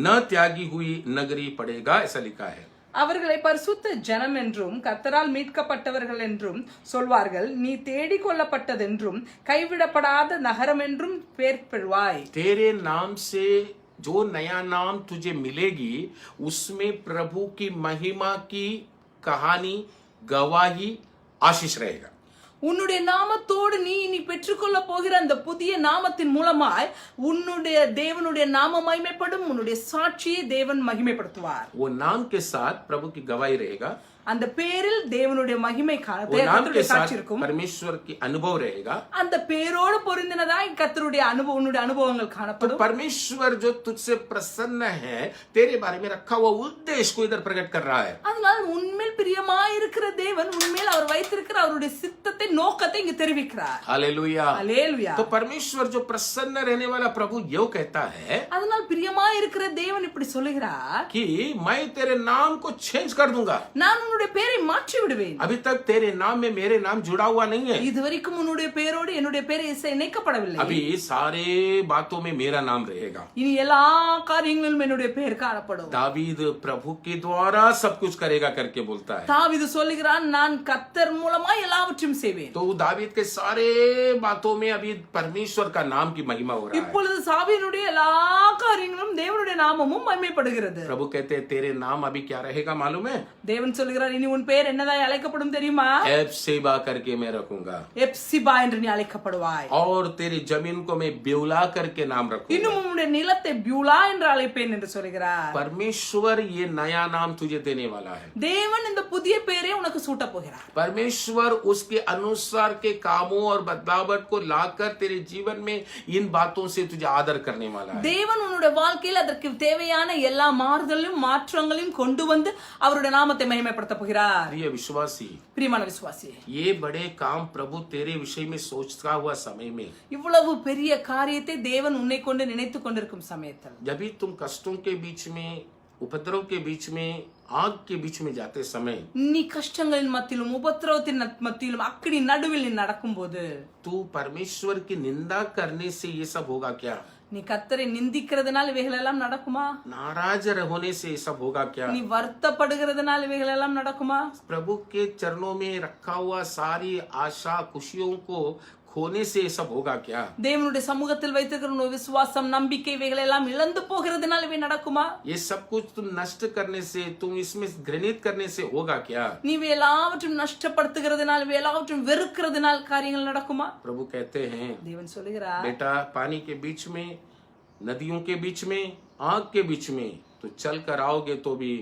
न त्यागी हुई नगरी पड़ेगा, ऐसा लिखा है। அவர்களை பரிசுத்த ஜனம் என்றும் கர்த்தரால் மீட்கப்பட்டவர்கள் என்றும் சொல்வார்கள், நீ தேடிக் கொள்ளப்பட்டதென்றும் கைவிடப்படாத நகரம் என்றும் பெயர் பெறுவாய். तेरे नाम से जो नया नाम तुझे मिलेगी उसमें प्रभु की महिमा की कहानी, गवाही, आशीष रहेगा। உன்னுடைய நாமத்தோடு நீ இனி பெற்றுக்கொள்ள போகிற அந்த புதிய நாமத்தின் மூலமாய் உன்னுடைய தேவனுடைய நாம மகிமைப்படும், உன்னுடைய சாட்சியை தேவன் மகிமைப்படுத்துவார். वो नाम के साथ प्रभु की गवाही रहेगा, அந்த பேரில் தேவனுடைய மகிமை वो नाम के சாட்சி साथ இருக்கும். परमेश्वर की अनुभव रहेगा. அந்த பேரோடு பொருந்தினதாய் கர்த்தருடைய உன்னுடைய அனுபவங்கள் तो காணப்படும். परमेश्वर जो तुझसे प्रसन्न है, तेरे बारे में रखा हुआ उद्देश्य को इधर प्रकट कर रहा है. அதனால் உண்மையில் பிரியமாய் இருக்கிற தேவன் உண்மையில் அவர் வைத்திருக்கிற அவருடைய சித்தத்தை நோக்கத்தை இங்கு தெரிவிக்கிறார். हालेलुया. அல்லேலூயா. तो परमेश्वर जो प्रसन्न रहने वाला प्रभु यो कहता है அதனால் பிரியமாய் இருக்கிற தேவன் இப்படி சொல்லுகிறார், कि मैं तेरे नाम को चेंज कर दूंगा. நான் உன்னுடைய பெயரை மாற்றி விடுவேன். अभी तक तेरे नाम में मेरे नाम जुड़ा हुआ नहीं है. இதுவரைக்கும் உன்னுடைய பெயரோடு என்னுடைய பெயர் இணைக்கப்படவில்லை. अभी सारे बातों में मेरा नाम रहेगा. இனி எல்லா காரியங்களிலும் என்னுடைய பெயர் காணப்படும். दावीद प्रभु के द्वारा सब कुछ करेगा करके बोलता है. தாவீது சொல்லுகிறான், நான் கர்த்தர் மூலமா எல்லாவற்றையும் செய்வேன். तो दावीद के सारे बातों में अभी परमेश्वर का नाम की महिमा हो रहा है. இப்பொழுது சாவியினுடைய எல்லா காரியங்களும் தேவனுடைய நாமமும் மகிமைப்படுகிறது. प्रभु कहते हैं तेरे नाम अभी क्या रहेगा मालूम है? தேவன் சொல்லுகிறார், இனி உன் பெயர் என்னதாய் அழைக்கப்படும் தெரியுமா? एप्सिबा करके मैं रखूंगा. எப்சிபா என்று நீ அழைக்கப்படுவாய். और तेरी जमीन को मैं ब्यूला करके नाम रखूंगा. இன்னும் உன்னுடைய நிலத்தை பியூலா என்று அழைப்பேன் என்று சொல்கிறார். परमेश्वर ये नया नाम तुझे देने वाला है. தேவன் இந்த புதிய பெயரை உனக்கு சூட்ட போகிறார். परमेश्वर उसके अनुसार के कामों और बदलावट को लाकर तेरे जीवन में इन बातों से तुझे आदर करने वाला है. தேவன் உன்னுடைய வாழ்க்கையில் அதற்கு தேவையான எல்லா மாறுதலையும் மாற்றங்களையும் கொண்டு வந்து அவருடைய நாமத்தை மகிமைப்படுத்த போகிறார். प्रिय विश्वासी, பிரியமான விசுவாசி, ये बड़े काम प्रभु तेरे विषय में सोचता हुआ समय में, இவ்வளவு பெரிய காரியத்தை தேவன் உன்னை கொண்டு நினைத்து கொண்டிருக்கும் சமயத்தில், जब भी तुम कष्टों के बीच में, उपद्रव के बीच में, आग के बीच में जाते समय, நீ கஷ்டங்களின் மத்தியிலும் உபத்திரவத்தின் மத்தியிலும் அக்கடி நடுவில் நீ நடக்கும் போது, तू परमेश्वर की निंदा करने से ये सब होगा क्या? நீ கர்த்தரை நிந்திக்கிறதுனால இவைகள் எல்லாம் நடக்குமா? नाराज होने से ये सब होगा क्या? நீ வருத்தப்படுகிறதுனால இவைகள் எல்லாம் நடக்குமா? प्रभु के चरणों में रखा हुआ सारी आशा खुशियों को खोने से ये सब होगा क्या? தேவனுடைய சமூகத்தில் வைத்திருக்கிற விசுவாசம் நம்பிக்கை இவைகள் எல்லாம் இழந்து போகிறதுனால இவை நடக்குமா? ये सब कुछ तुम नष्ट करने से, तुम इसमें घृणित करने से होगा क्या? நீ எல்லாவற்றையும் நஷ்டப்படுத்துகிறதுனால எல்லாவற்றையும் வெறுக்கிறதுனால காரியங்கள் நடக்குமா? प्रभु कहते हैं, தேவன் சொல்லுகிறார், बेटा पानी के बीच में, नदियों के बीच में, आग के बीच में तो चल कर आओगे तो भी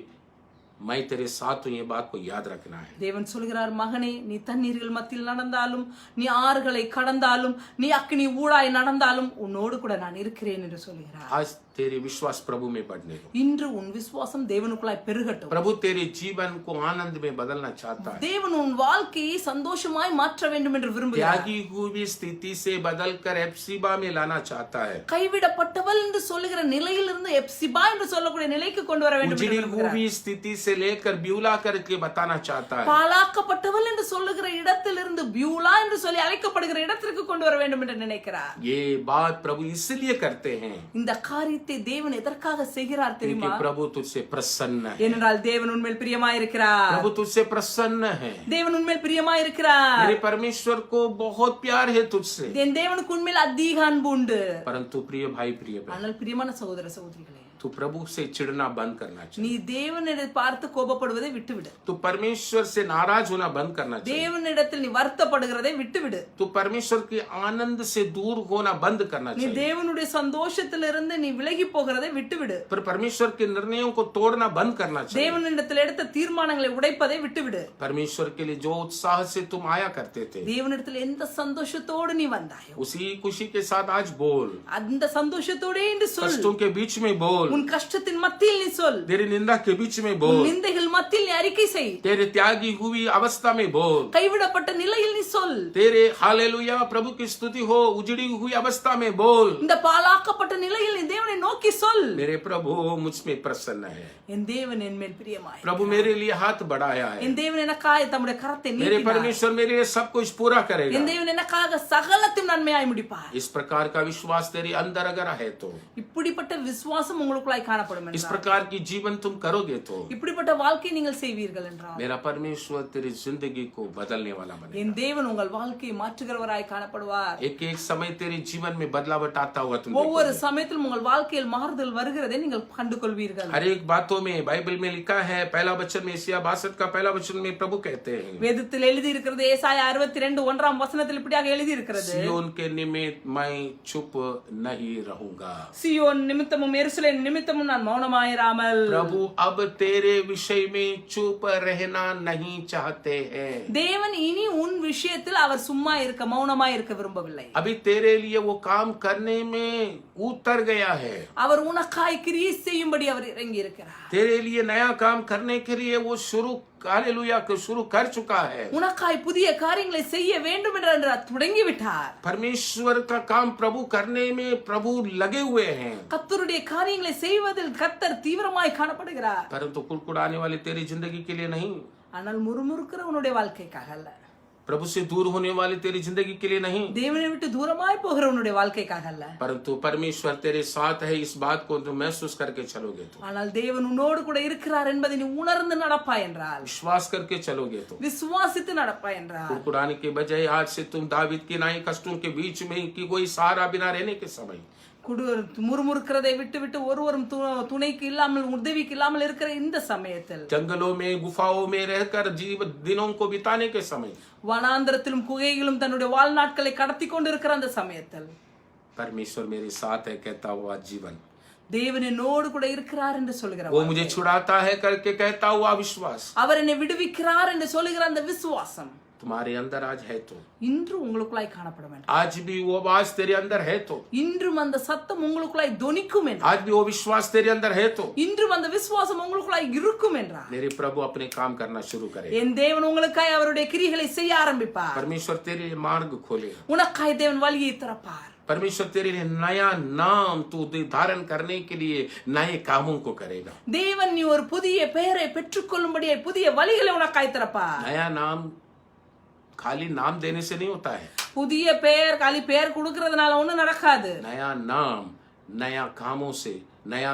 मैं तेरे साथ हूं. ये बात को याद रखना है. தேவன் சொல்கிறார், மகனே, நீ தண்ணீர்கள் மத்தியில் நடந்தாலும், நீ ஆறுகளை கடந்தாலும், நீ அக்கினி ஊழாய் நடந்தாலும் உன்னோடு கூட நான் இருக்கிறேன் என்று சொல்கிறார். आज तेरे विश्वास प्रभु में बढ़ने दो. இன்று உன் விசுவாசம் தேவனுக்குள்ளாய் பெருகட்டும். प्रभु तेरे जीवन को आनंद में बदलना चाहता है. தேவன் உன் வாழ்க்கையை சந்தோஷமாய் மாற்ற வேண்டும் என்று விரும்புகிறார். त्यागी हुई स्थिति से बदलकर एप्सिबा में लाना चाहता है. கைவிடப்பட்டவள் என்று சொல்லுகிற நிலையிலிருந்து எப்சிபா என்று சொல்லக்கூடிய நிலைக்கு கொண்டு வர வேண்டும் என்று उजड़ी விரும்புகிறார். हुई स्थिति से लेकर ब्यूला करके बताना चाहता है. பாழாக்கப்பட்டவள் என்று சொல்லுகிற இடத்திலிருந்து பியூலா என்று சொல்லி அழைக்கப்படுகிற இடத்திற்கு கொண்டு வர வேண்டும் என்று நினைக்கிறார். ये बात प्रभु इसलिए करते हैं இந்த காரியத்தை தேவன் எதற்காக செய்கிறார் தெரியுமா? क्योंकि प्रभु तुझसे प्रसन्न है. ஏனென்றால் தேவன் உண்மையில் பிரியமாயிருக்கிறார். प्रभु तुझसे प्रसन्न है. தேவன் உண்மையில் பிரியமாயிருக்கிறார். मेरे परमेश्वर को बहुत प्यार है तुझसे. என் தேவனுக்கு உண்மையில் அதிக அன்பு உண்டு. परंतु प्रिय भाई, प्रिय बहन, ஆனால் பிரியமான சகோதர சகோதரிகளே, तू प्रभु से चिढ़ना बंद करना चाहिए. நீ தேவனிட பார்த்து கோபப்படுவதை விட்டுவிடு. तू परमेश्वर से नाराज होना बंद करना चाहिए. தேவனிடத்தில் நீ வருத்தப்படுகிறதை விட்டுவிடு. तू परमेश्वर के आनंद से दूर होना बंद करना நீ चाहिए. தேவனுடைய சந்தோஷத்திலிருந்து நீ விலகி போகிறதை விட்டுவிடு. पर परमेश्वर के निर्णयों को तोड़ना बंद करना चाहिए. தேவனிடத்தில் எடுத்த தீர்மானங்களை உடைப்பதை விட்டுவிடு. परमेश्वर के लिए जो उत्साह से तुम आया करते थे, தேவனிடத்தில் எந்த சந்தோஷத்தோடு நீ வந்தாயோ उसी खुशी के साथ आज बोल. அந்த சந்தோஷத்தோடு என்று சொல். कष्टों के बीच में बोल. உன் கஷ்டத்தின் மத்தியில் நீ சொல். तेरी निंदा के बीच में உன் बोल. நிந்தைகள் மத்தியில் நீ அறிக்கை செய். तेरे त्यागी हुई अवस्था में बोल. கைவிடப்பட்ட நிலையில் நீ சொல். तेरे हालेलुया प्रभु की स्तुति हो उजड़ी हुई अवस्था में बोल. இந்த பாழாக்கப்பட்ட நிலையில் நீ தேவனை நோக்கி சொல். मेरे प्रभु मुझ में प्रसन्न है. என் தேவன் என் மேல் பிரியமாய். प्रभु मेरे लिए हाथ बढ़ाया है. என் தேவன் எனக்காக தம்முடைய கரத்தை मेरे நீட்டினார். परमेश्वर मेरे लिए सब कुछ पूरा करेगा. என் தேவன் எனக்காக சகலத்தையும் நன்மையாய் முடிப்பார். इस प्रकार का विश्वास तेरे अंदर अगर है तो இப்படிப்பட்ட விசுவாசம் உங்களுக்குள்ள உங்களுக்குள்ளாய் காணப்படும் इस என்றால், प्रकार की जीवन तुम करोगे तो இப்படிப்பட்ட வாழ்க்கை நீங்கள் செய்வீர்கள் என்றால், मेरा परमेश्वर तेरी जिंदगी को बदलने वाला बनेगा। என் தேவன் உங்கள் வாழ்க்கையை மாற்றுகிறவராய் காணப்படுவார். एक एक समय तेरे जीवन में बदलावट आता हुआ तुम ஒவ்வொரு देखोगे। சமயத்திலும் உங்கள் வாழ்க்கையில் மாறுதல் வருகிறதை நீங்கள் கண்டுகொள்வீர்கள். हर एक बातों में बाइबल में लिखा है, पहला वचन में एशिया 62 का पहला वचन में प्रभु कहते हैं, வேதத்தில் எழுதி இருக்கிறது, ஏசாயா 62 1ஆம் வசனத்தில் இப்படியாக எழுதி இருக்கிறது, सियोन के निमित्त मैं चुप नहीं रहूंगा। சியோன் நிமித்தமும் எருசலேம் நிமித்தமும் நான் மௌனமாயிராமல். प्रभु अब तेरे विषय में चुप रहना नहीं चाहते हैं। தேவன் இனி உன் விஷயத்தில் அவர் சும்மா இருக்க, மௌனமாய் இருக்க விரும்பவில்லை. अभी तेरे लिए वो काम करने में उतर गया है। அவர் உனக்காய் கிரியை செய்யும்படி அவர் இறங்கி இருக்கிறார். तेरे लिए नया काम करने के लिए वो हालेलुया शुरू कर चुका है। உனக்காய் புதிய காரியங்களை செய்ய வேண்டும் என்று தொடங்கி விட்டார். परमेश्वर का काम प्रभु करने में प्रभु लगे हुए हैं, கர்த்தருடைய காரியங்களை செய்வதில் கர்த்தர் தீவிரமாய் காணப்படுகிறார். परंतु कुड़कुड़ाने वाले तेरी जिंदगी के लिए नहीं, ஆனால் முறுமுறுக்கிற உன்னுடைய வாழ்க்கைக்காக அல்ல, प्रभु से दूर होने वाले तेरी जिंदगी के लिए नहीं, தேவனை விட்டு தூரமாய் போகிற உன்னுடைய வாழ்க்கைக்காக அல்ல, परंतु परमेश्वर तेरे साथ है। इस बात को तुम महसूस करके चलोगे तो, ஆனால் தேவன் உன்னோடு கூட இருக்கிறார் என்பதை நீ உணர்ந்து நடப்பாய் என்றால், विश्वास करके चलोगे तो, விசுவாசித்து நடப்பாய் என்றால், कुड़कुड़ाने के बजाय आज से तुम दावीद के नाई कष्टों के बीच में कि कोई सहारा बिना रहने के समय, முறுமுறுக்கிறதை விட்டு விட்டு ஒருவரும் துணைக்கு இல்லாமல், உதவிக்கு இல்லாமல் இருக்கிற இந்த சமயத்தில், जंगलों में गुफाओं में रहकर दिनों को बिताने के समय, வனாந்திரத்திலும் குகையிலும் தன்னுடைய வாழ்நாட்களை கடத்தி கொண்டிருக்கிற அந்த சமயத்தில், परमेश्वर मेरे साथ है कहता हुआ जीवन, தேவன் என்னோடு கூட இருக்கிறார் என்று சொல்லுகிற वो मुझे छुड़ाता है करके कहता हुआ विश्वास, அவர் என்னை விடுவிக்கிறார் என்று சொல்லுகிற அந்த விசுவாசம் तुम्हारे अंदर आज है तो, இன்று உங்களுக்குள்ளாய் காணப்பட வேண்டும். आज भी वो आवाज तेरे अंदर है तो, இன்றும் அந்த சத்தம் உங்களுக்குள்ளாய் தொனிக்கும் என்றார், आज भी वो विश्वास तेरे अंदर है तो, இன்றும் அந்த விசுவாசம் உங்களுக்குள்ளாய் இருக்கும் என்றார், मेरे प्रभु अपने काम करना शुरू करे। என் தேவன் உங்களுக்காய் அவருடைய கிரியைகளை செய்ய ஆரம்பிப்பார். परमेश्वर तेरे लिए मार्ग खोले, உனக்காய் தேவன் வழியை திறப்பார். परमेश्वर तेरे लिए नया नाम तू धारण करने के लिए नए कामों को करेगा। தேவன் நீ ஒரு புதிய பெயரை பெற்றுக்கொள்ளும்படியே புதிய வழிகளை உனக்காய் திறப்பார். नया नाम खाली नाम देने से नहीं होता है, புதிய பெயர் காலி பெயர் கொடுக்கறதுனால ஒண்ணும் நடக்காது. नया नाम नया कामों से, नया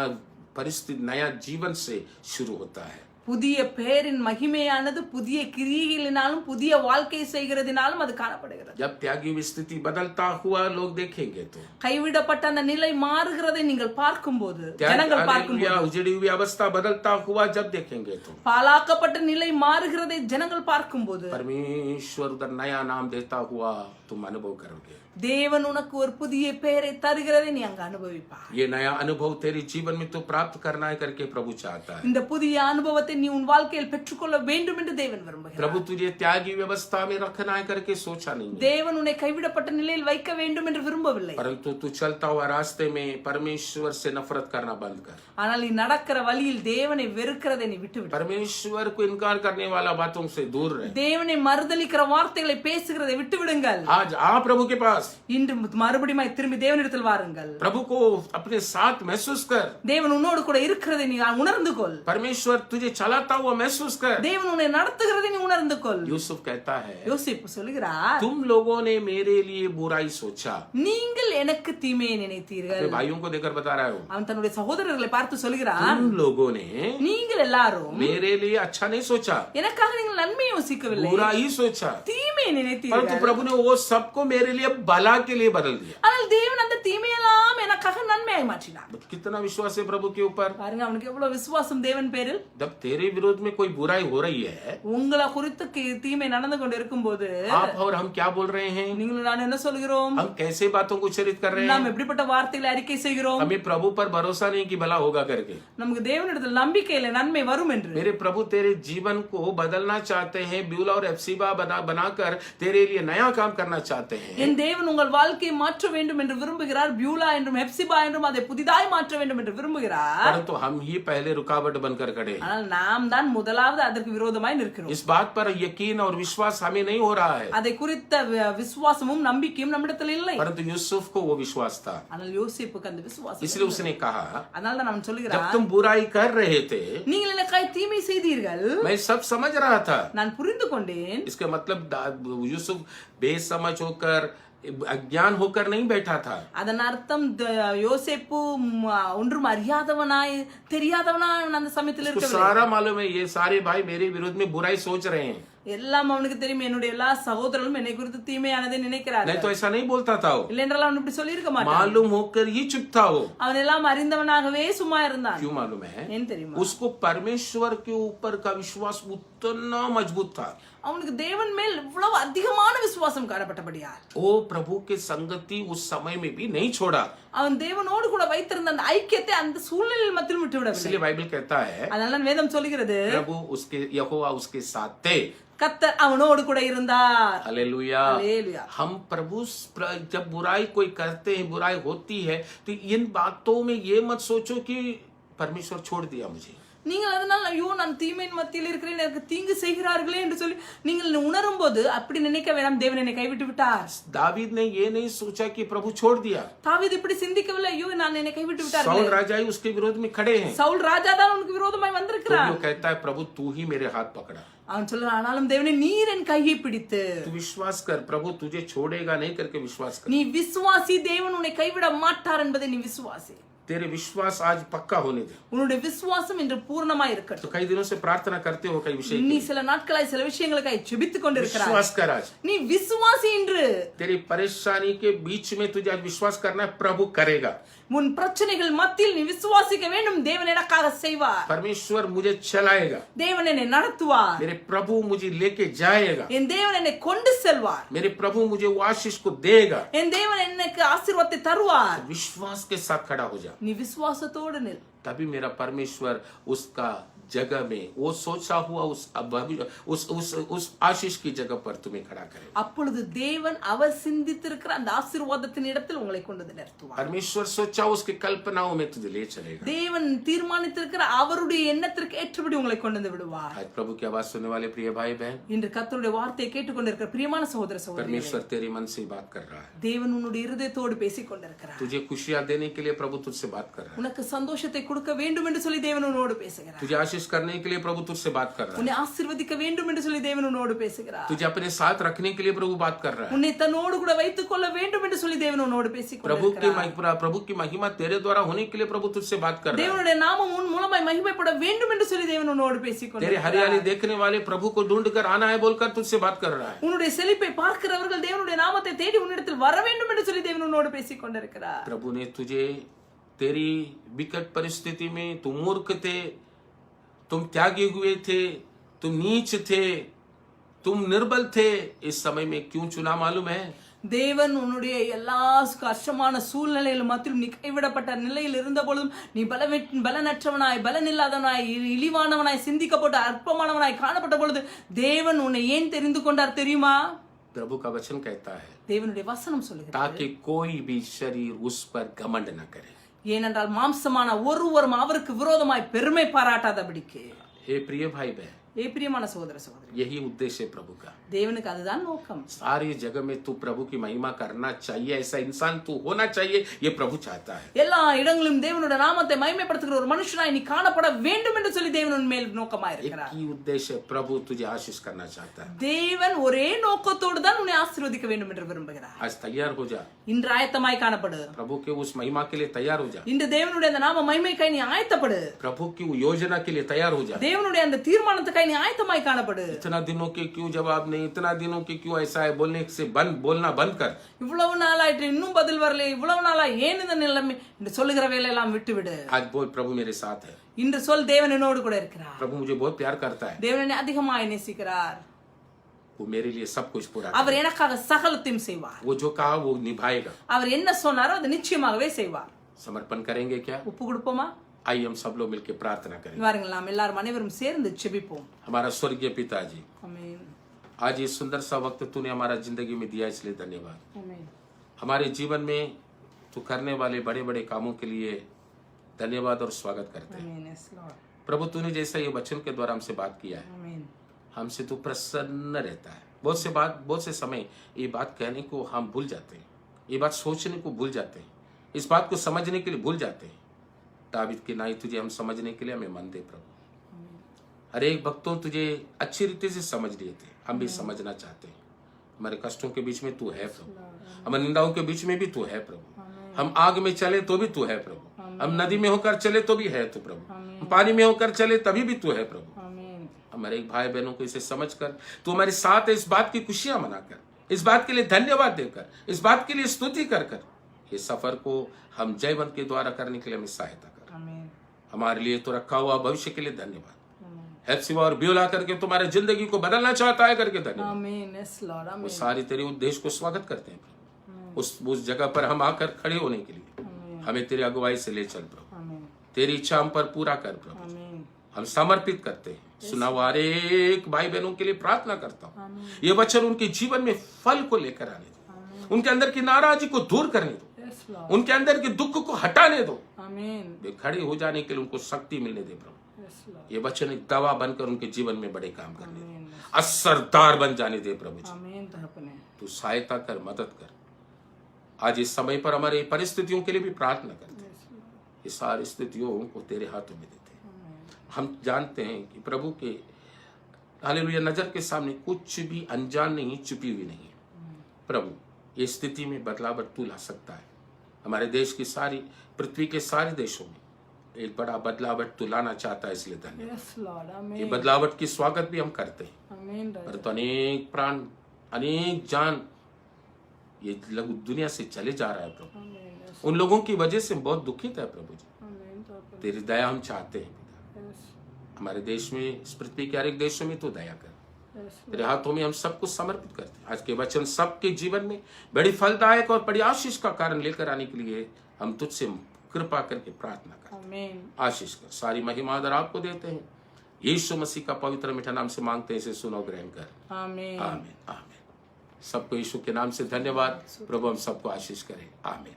परिस्थिति, नया जीवन से शुरू होता है। புதிய பெயரின் மகிமையானது புதிய கிரியைகளினாலும் புதிய வாழ்க்கை செய்கிறதினாலும் அது காணப்படுகிறது. जब त्यागी हुई स्थिति बदलता हुआ लोग देखेंगे तो, கைவிடப்பட்ட அந்த நிலை மாறுகிறதை நீங்கள் பார்க்கும்போது, ஜனங்கள் பார்க்கும்போது, उजड़ी हुई अवस्था बदलता हुआ जब देखेंगे तो, பாழாக்கப்பட்ட நிலை மாறுகிறதை ஜனங்கள் பார்க்கும்போது, परमेश्वर उधर नया नाम देता हुआ तुम अनुभव करोगे। தேவன் உனக்கு ஒரு புதிய பெயரை தருகிறதை நீ அங்க அனுபவிப்பாய். ये नया अनुभव तेरे जीवन में तो प्राप्त करना है करके प्रभु चाहता है। இந்த புதிய அனுபவத்தை நீ உன் வாழ்க்கையில் பெற்றுக்கொள்ள வேண்டும் என்று தேவன் விரும்புகிறார். प्रभु तुझे त्यागी व्यवस्था में रखना है करके सोचा नहीं है, தேவன் உன்னை கைவிடப்பட்ட நிலையில் வைக்க வேண்டும் என்று விரும்பவில்லை. परंतु तू चलता हुआ रास्ते में परमेश्वर से नफरत करना बंद कर, ஆனால் நீ நடக்கிற வழியில் தேவனை வெறுக்கிறதை நீ விட்டுவிடு. परमेश्वर को इनकार करने वाला बातों से दूर रहे। தேவனை மறுதலிக்கிற வார்த்தைகளை பேசுகிறதை விட்டு விடுங்கள். आज आ प्रभु के पास, இன்று மறுபடியும் திரும்பி தேவனிடத்தில் வாருங்கள். प्रभु को अपने साथ महसूस कर, தேவன் உன்னோடு கூட இருக்கிறதை நீ உணர்ந்து கொள். परमेश्वर तुझे चलाता हुआ महसूस कर। தேவன் உன்னை நடத்துகிறதை நீ உணர்ந்து கொள். यूसुफ कहता है, யோசேப்பு சொல்லுகிறார், तुम लोगों ने मेरे लिए बुराई सोचा, நீங்கள் எனக்கு தீமையை நினைத்தீர்கள். अपने भाइयों को देखकर बता रहा है, அவன் தன்னுடைய சகோதரர்களை பார்த்து சொல்லுகிறான், तुम लोगों ने நீங்கள் எல்லாரும் मेरे लिए अच्छा नहीं सोचा, எனக்காக நீங்கள் நன்மை யோசிக்கவில்லை, बुरा ही सोचा, தீமையை परंतु நினைத்தீர்கள். प्रभु ने वो सबको मेरे लिए भला के लिए बदल दिया। ஆனால் தேவன் அந்த தீமையெல்லாம் எனக்காக நன்மையாய் மாற்றினார். कितना विश्वास है प्रभु के ऊपर। பாருங்க அவனுக்கு எவ்வளவு விசுவாசம் தேவன் பேரில். जब तेरे विरोध में कोई बुराई हो रही है, உங்களை குறித்து தீமை நடந்து கொண்டு இருக்கும்போது आप और हम क्या बोल रहे हैं, நீங்கள் நான் என்ன சொல்கிறோம், हम कैसे बातों को उच्चारित कर रहे நாம் हैं, எப்படிப்பட்ட வார்த்தைகளை அறிக்கை செய்கிறோம். हमें प्रभु पर भरोसा नहीं कि भला होगा करके। நமக்கு தேவனிடத்தில் நம்பிக்கை இல்லை நன்மை வரும் என்று. मेरे प्रभु तेरे जीवन को बदलना चाहते हैं, ब्यूला और एप्सिबा बनाकर तेरे लिए नया काम करना चाहते हैं। என் தேவன் உங்கள் வாழ்க்கையை மாற்ற வேண்டும் என்று விரும்புகிறார். பியூலா என்றும் எப்சிபா என்றும் அதை புதிதாய் மாற்ற வேண்டும் என்று விரும்புகிறார். परंतु हम ही पहले रुकावट बनकर खड़े हैं। ஆனால் நாம் தான் முதலாவது அதற்கு விரோதமாய் நிற்கிறோம். इस बात पर यकीन और विश्वास हमें नहीं हो रहा है, அதை குறித்த விசுவாசமும் நம்பிக்கையும் நம்மிடத்தில் இல்லை. परंतु यूसुफ को वो विश्वास था, ஆனால் யோசேப்புக்கு அந்த விசுவாசம், इसलिए उसने कहा, அதனால தான் அவன் जब சொல்லுகிறான், तुम बुराई कर रहे थे நீங்கள் எனக்காய் தீமை செய்தீர்கள், मैं सब समझ रहा था। நான் புரிந்து கொண்டேன். इसका मतलब यूसुफ बेसमझ होकर अज्ञान होकर नहीं बैठा था। அதன் அர்த்தம் யோசேப்பு ஒன்றும் அறியாதவனாய் தெரியாதவனாய் அந்த சமயத்தில் उसको இருக்கவில்லை. सारा मालूम है ये सारे भाई मेरे विरोध में बुराई सोच रहे हैं, எல்லாம் அவனுக்கு தெரியும், என்னுடைய எல்லா சகோதரர்களும் என்னை குறித்து தீமையானதை नहीं நினைக்கிறார்கள். तो ऐसा नहीं बोलता था वो। இல்லை என்றால் அவன் இப்படி சொல்லி இருக்க மாட்டான். मालूम होकर ही चुप था वो। அவன் எல்லாம் அறிந்தவனாகவே சும்மா இருந்தான். क्यों मालूम है? ஏன் தெரியுமா? उसको परमेश्वर के ऊपर का विश्वास उतना मजबूत था। அவனுக்கு தேவன் மேல் இவ்வளவு அதிகமான விசுவாசம் காணப்பட்டபடியால் वो प्रभु के संगति उस समय में भी नहीं छोड़ा। அவன் தேவனோடு கூட வைத்திருந்த அந்த ஐக்கியத்தை அந்த சூழ்நிலையில் மத்தியில் விட்டு விடவில்லை. इसलिए बाइबल कहता है அதனால வேதம் சொல்கிறது प्रभु उसके यहोवा उसके साथ थे। கர்த்தர் அவனோடு கூட இருந்தார். हालेलुया। हालेलुया। हम प्रभु जब बुराई कोई करते हैं, बुराई होती है, तो इन बातों में ये मत सोचो कि परमेश्वर छोड़ दिया मुझे। நீங்கள் அதனால ஐயோ நான் தீமையின் மத்தியில் இருக்கிறேன், எனக்கு தீங்கு செய்கிறார்களே என்று சொல்லி நீங்கள் உணரும் போது அப்படி நினைக்க வேண்டாம், தேவன் என்னை கைவிட்டு விட்டார். दावीद ने ये नहीं सोचा कि प्रभु छोड़ दिया। தாவீது இப்படி சிந்திக்கவில்லை, ஐயோ நான் என்னை கைவிட்டு விட்டார். साउल राजा ही उसके विरोध में खड़े हैं, சவுல் ராஜா தான் உனக்கு விரோதமாய் तो வந்திருக்கிறார். वो कहता है प्रभु तू ही मेरे हाथ पकड़ा। அவன் சொல்றான், ஆனாலும் தேவனே நீர் என் கையை பிடித்து तू विश्वास कर, प्रभु तुझे छोड़ेगा नहीं करके विश्वास कर। நீ விசுவாசி, தேவன் உன்னை கைவிட மாட்டார் என்பதை நீ விசுவாசி. तेरे विश्वास आज पक्का होने दे। உன்னுடைய விசுவாசம் இன்று பூர்ணமாய் तो இருக்கட்டும். कई दिनों से प्रार्थना करते हो कई विषय நீ की। சில நாட்களாய் சில விஷயங்களுக்காய் ஜெபித்துக் கொண்டிருக்கிறாய். विश्वास कर आज। நீ விசுவாசி இன்று. तेरी परेशानी के बीच में तुझे आज विश्वास करना है, प्रभु करेगा। உன் பிரச்சனைகள் மத்தியில் நீ விசுவாசிக்க வேண்டும், தேவன் எனக்காக செய்வார். परमेश्वर मुझे चलाएगा, தேவன் என்னை நடத்துவார். मेरे प्रभु मुझे लेके जाएगा, என் தேவன் என்னை கொண்டு செல்வார். मेरे प्रभु मुझे वो आशीष को देगा। என் தேவன் எனக்கு ஆசீர்வாதத்தை தருவார். विश्वास के साथ खड़ा हो जा, நீ விசுவாசத்தோடு நில். तभी मेरा परमेश्वर उसका जगह में वो सोचा हुआ उस आशीष की जगह पर तुम्हें खड़ा करेगा। அப்பொழுது தேவன் அவர் சிந்தித்திருக்கிற அந்த ஆசீர்வாதத்தின் இடத்தில் உங்களை கொண்டு நிறுத்துவார். परमेश्वर सोचा उसकी कल्पनाओं में तुझे ले चलेगा। தேவன் தீர்மானித்திருக்கிற அவருடைய எண்ணத்திற்கு ஏற்றபடி உங்களை கொண்டு வந்து விடுவார். आज प्रभु की आवाज सुनने वाले प्रिय भाई बहन, இன்று கர்த்தருடைய வார்த்தையை கேட்டுக்கொண்டிருக்கிற பிரியமான சகோதர சகோதரிகளே, परमेश्वर तेरे मन से बात कर रहा है। தேவன் உன்னுடைய இருதயத்தோடு பேசிக் கொண்டிருக்கிறார். तुझे खुशियां देने के लिए प्रभु तुझसे बात कर रहा है। உனக்கு சந்தோஷத்தை கொடுக்க வேண்டும் என்று சொல்லி தேவன் உன்னோடு பேசுகிறார். तुझे आशीष करने के लिए प्रभु तुझसे बात कर रहा है। உன்னை ஆசீர்வதிக்க வேண்டும் என்று சொல்லி தேவன் உன்னோடு பேசுகிறார். तुझे अपने साथ रखने के लिए प्रभु बात कर रहा है। உன்னை தன்னோடு கூட வைத்துக் கொள்ள வேண்டும் என்று சொல்லி தேவன் உன்னோடு பேசிக் கொண்டிருக்கிறார். प्रभु की महिमा तेरे द्वारा होने के लिए प्रभु तुझसे बात कर रहा है। தேவனுடைய நாமம் உன் மூலமாய் மகிமைப்பட வேண்டும் என்று சொல்லி தேவன் உன்னோடு பேசிக் तेरे கொண்டிருக்கிறார். हरियाली देखने वाले प्रभु को ढूंढ कर आना है बोलकर तुझसे बात कर रहा है। உன்னுடைய செழிப்பை பார்க்கிறவர்கள் தேவனுடைய நாமத்தை தேடி உன்னிடத்தில் வர வேண்டும் என்று சொல்லி தேவன் உன்னோடு பேசிக் கொண்டிருக்கிறார். प्रभु ने तुझे तेरी विकट परिस्थिति में, तुम मूर्ख थे, तुम त्यागे हुए थे, तुम नीच थे, तुम निर्बल थे, इस समय में क्यों चुना मालूम है? தேவன் உன்னுடைய எல்லா கஷ்டமான சூழ்நிலையிலும் மத்தியிலும் நீ கைவிடப்பட்ட நிலையில் இருந்த பொழுதும் நீ பலனற்றவனாய், பலனில்லாதவனாய், இழிவானவனாய், சிந்திக்கப்பட்ட அற்பமானவனாய் காணப்பட்ட பொழுது தேவன் உன்னை ஏன் தெரிந்து கொண்டார் தெரியுமா? प्रभु का वचन कहता है தேவனுடைய வசனம் சொல்லுகிறது, ताकि कोई भी शरीर उस पर घमंड न करे। ஏனென்றால் மாம்சமான ஒருவரும் அவருக்கு விரோதமாய் பெருமை பாராட்டாதபடிக்கு. हे प्रिय भाई बहन, ஏ பிரியமான சகோதர சகோதரி, यही उद्देश्य है प्रभु का। தேவனுக்கு அதுதான் நோக்கம். सारी जगह में तू प्रभु की महिमा करना चाहिए, ऐसा इंसान तू होना चाहिए, ये प्रभु चाहता है। எல்லா இடங்களிலும் தேவனுடைய நாமத்தை மகிமைப்படுத்துகிற ஒரு மனுஷனாய் நீ காணப்பட வேண்டும் என்று சொல்லி தேவன் உன் மேல் நோக்கமாய் एक இருக்கிறார். ही उद्देश्य है, प्रभु तुझे आशीष करना चाहता है। தேவன் ஒரே நோக்கத்தோடு தான் உன்னை ஆசீர்வதிக்க வேண்டும் என்று விரும்புகிறார். आज तैयार हो जा, இன்று ஆயத்தமாய் காணப்படு. प्रभु के उस महिमा के लिए तैयार हो जा, இன்று தேவனுடைய அந்த நாம மகிமைக்காய் நீ ஆயத்தப்படு. प्रभु की योजना के लिए तैयार हो जा। தேவனுடைய அந்த தீர்மானத்துக்காய் நீ ஆயத்தமாய் காணப்படு. इतना दिनों के क्यों जवाब नहीं, इतना दिनों के क्यों ऐसा है, बोलने से बोलना बंद कर। இவ்வளவு நாளாயிற்று இன்னும் பதில் வரல, இவ்வளவு நாளா ஏன் இந்த நிலைமை என்று சொல்லுகிற வேலையெல்லாம் விட்டுவிடு. आज बोल प्रभु मेरे साथ है, இன்று சொல் தேவன் என்னோடு கூட இருக்கிறார். प्रभु मुझे बहुत प्यार करता है, தேவன் என்னை அதிகமாய் நேசிக்கிறார். वो मेरे लिए सब कुछ पूरा அவர் எனக்காக சகலத்தையும் செய்வார். वो जो कहा वो निभाएगा। அவர் என்ன சொன்னாரோ அதை நிச்சயமாகவே செய்வார். समर्पण करेंगे क्या? ஒப்பு கொடுப்போமா? आइए हम सब लोग मिलकर प्रार्थना करेंगे। வாருங்கள் நாம் எல்லாரும் அனைவரும் சேர்ந்து ஜெபிப்போம். हमारा स्वर्गीय पिताजी, ஆமென். आज ये सुंदर सा वक्त तूने हमारा जिंदगी में दिया, इसलिए धन्यवाद। ஆமென். हमारे जीवन में तू करने वाले बड़े बड़े कामों के लिए धन्यवाद और स्वागत करते हैं। ஆமென். S Lord. प्रभु तूने जैसा ये वचन के द्वारा हमसे बात किया है, ஆமென். हमसे तू प्रसन्न रहता है। बहुत से समय ये बात कहने को हम भूल जाते हैं, ये बात सोचने को भूल जाते हैं, इस बात को समझने के लिए भूल जाते हैं। दावीद की नाई तुझे हम समझने के लिए हमें मन दे प्रभु। हर एक भक्तों तुझे अच्छी रीति से समझ लिए थे, हम भी समझना चाहते हैं। हमारे कष्टों के बीच में तू है प्रभु, हम निंदाओं के बीच में भी तू है प्रभु। हम आग में चले तो भी तू है प्रभु, हम नदी में होकर चले तो भी है तू प्रभु, हम पानी में होकर चले तभी भी तू है प्रभु। हमारे भाई बहनों को इसे समझकर तू हमारे साथ इस बात की खुशियां मनाकर, इस बात के लिए धन्यवाद देकर, इस बात के लिए स्तुति कर कर ये सफर को हम जयवंत के द्वारा करने के लिए हमें सहायता कर। हमारे लिए तो रखा हुआ भविष्य के लिए धन्यवाद। हेप्सिबा और ब्यूला करके तुम्हारे जिंदगी को बदलना चाहता है करके धन्यवाद। वो सारी तेरे उद्देश्य को स्वागत करते हैं प्रभु। उस जगह पर हम आकर खड़े होने के लिए हमें तेरी अगुवाई से ले चल प्रभु। तेरी इच्छा हम पर पूरा कर प्रभु। हम समर्पित करते हैं। सुना हुआ हर एक भाई बहनों के लिए प्रार्थना करता हूँ, ये वचन उनके जीवन में फल को लेकर आने दो, उनके अंदर की नाराजगी को दूर करने दो, उनके अंदर के दुख को हटाने दो, वे खड़े हो जाने के लिए उनको शक्ति मिलने दे प्रभु। ये वचन एक दवा बनकर उनके जीवन में बड़े काम करने दे, असरदार बन जाने दे प्रभु जी। तू सहायता कर, मदद कर। आज इस समय पर हमारे परिस्थितियों के लिए भी प्रार्थना करते हैं। ये सारी स्थितियों को तेरे हाथों में देते हैं। हम जानते हैं कि प्रभु के हालेलुया नजर के सामने कुछ भी अनजान नहीं, छुपी हुई नहीं है प्रभु। ये स्थिति में बदलाव तू ला सकता है। हमारे देश की सारी पृथ्वी के सारे देशों में एक बड़ा बदलावट तू लाना चाहता है, इसलिए धन्यवाद। ये बदलावट की स्वागत भी हम करते हैं। पर तो अनेक प्राण, अनेक जान ये लोग दुनिया से चले जा रहा है प्रभु। उन लोगों की वजह से बहुत दुखित है प्रभु जी। तेरी दया हम चाहते हैं। हमारे देश में, इस पृथ्वी के हर एक देशों में तो दया कर। तेरे हाथों में हम सब कुछ समर्पित करते हैं। आज के वचन सबके जीवन में बड़ी फलदायक और बड़ी आशीष का कारण लेकर आने के लिए हम तुझसे कृपा करके प्रार्थना करते हैं। आशीष कर। सारी महिमा आदर आपको देते हैं। यीशु मसीह का पवित्र मीठा नाम से मांगते हैं, इसे सुनो, ग्रहण कर। आमीन आमीन आमीन। सबको यीशु के नाम से धन्यवाद। प्रभु हम सबको आशीष करे। आमीन।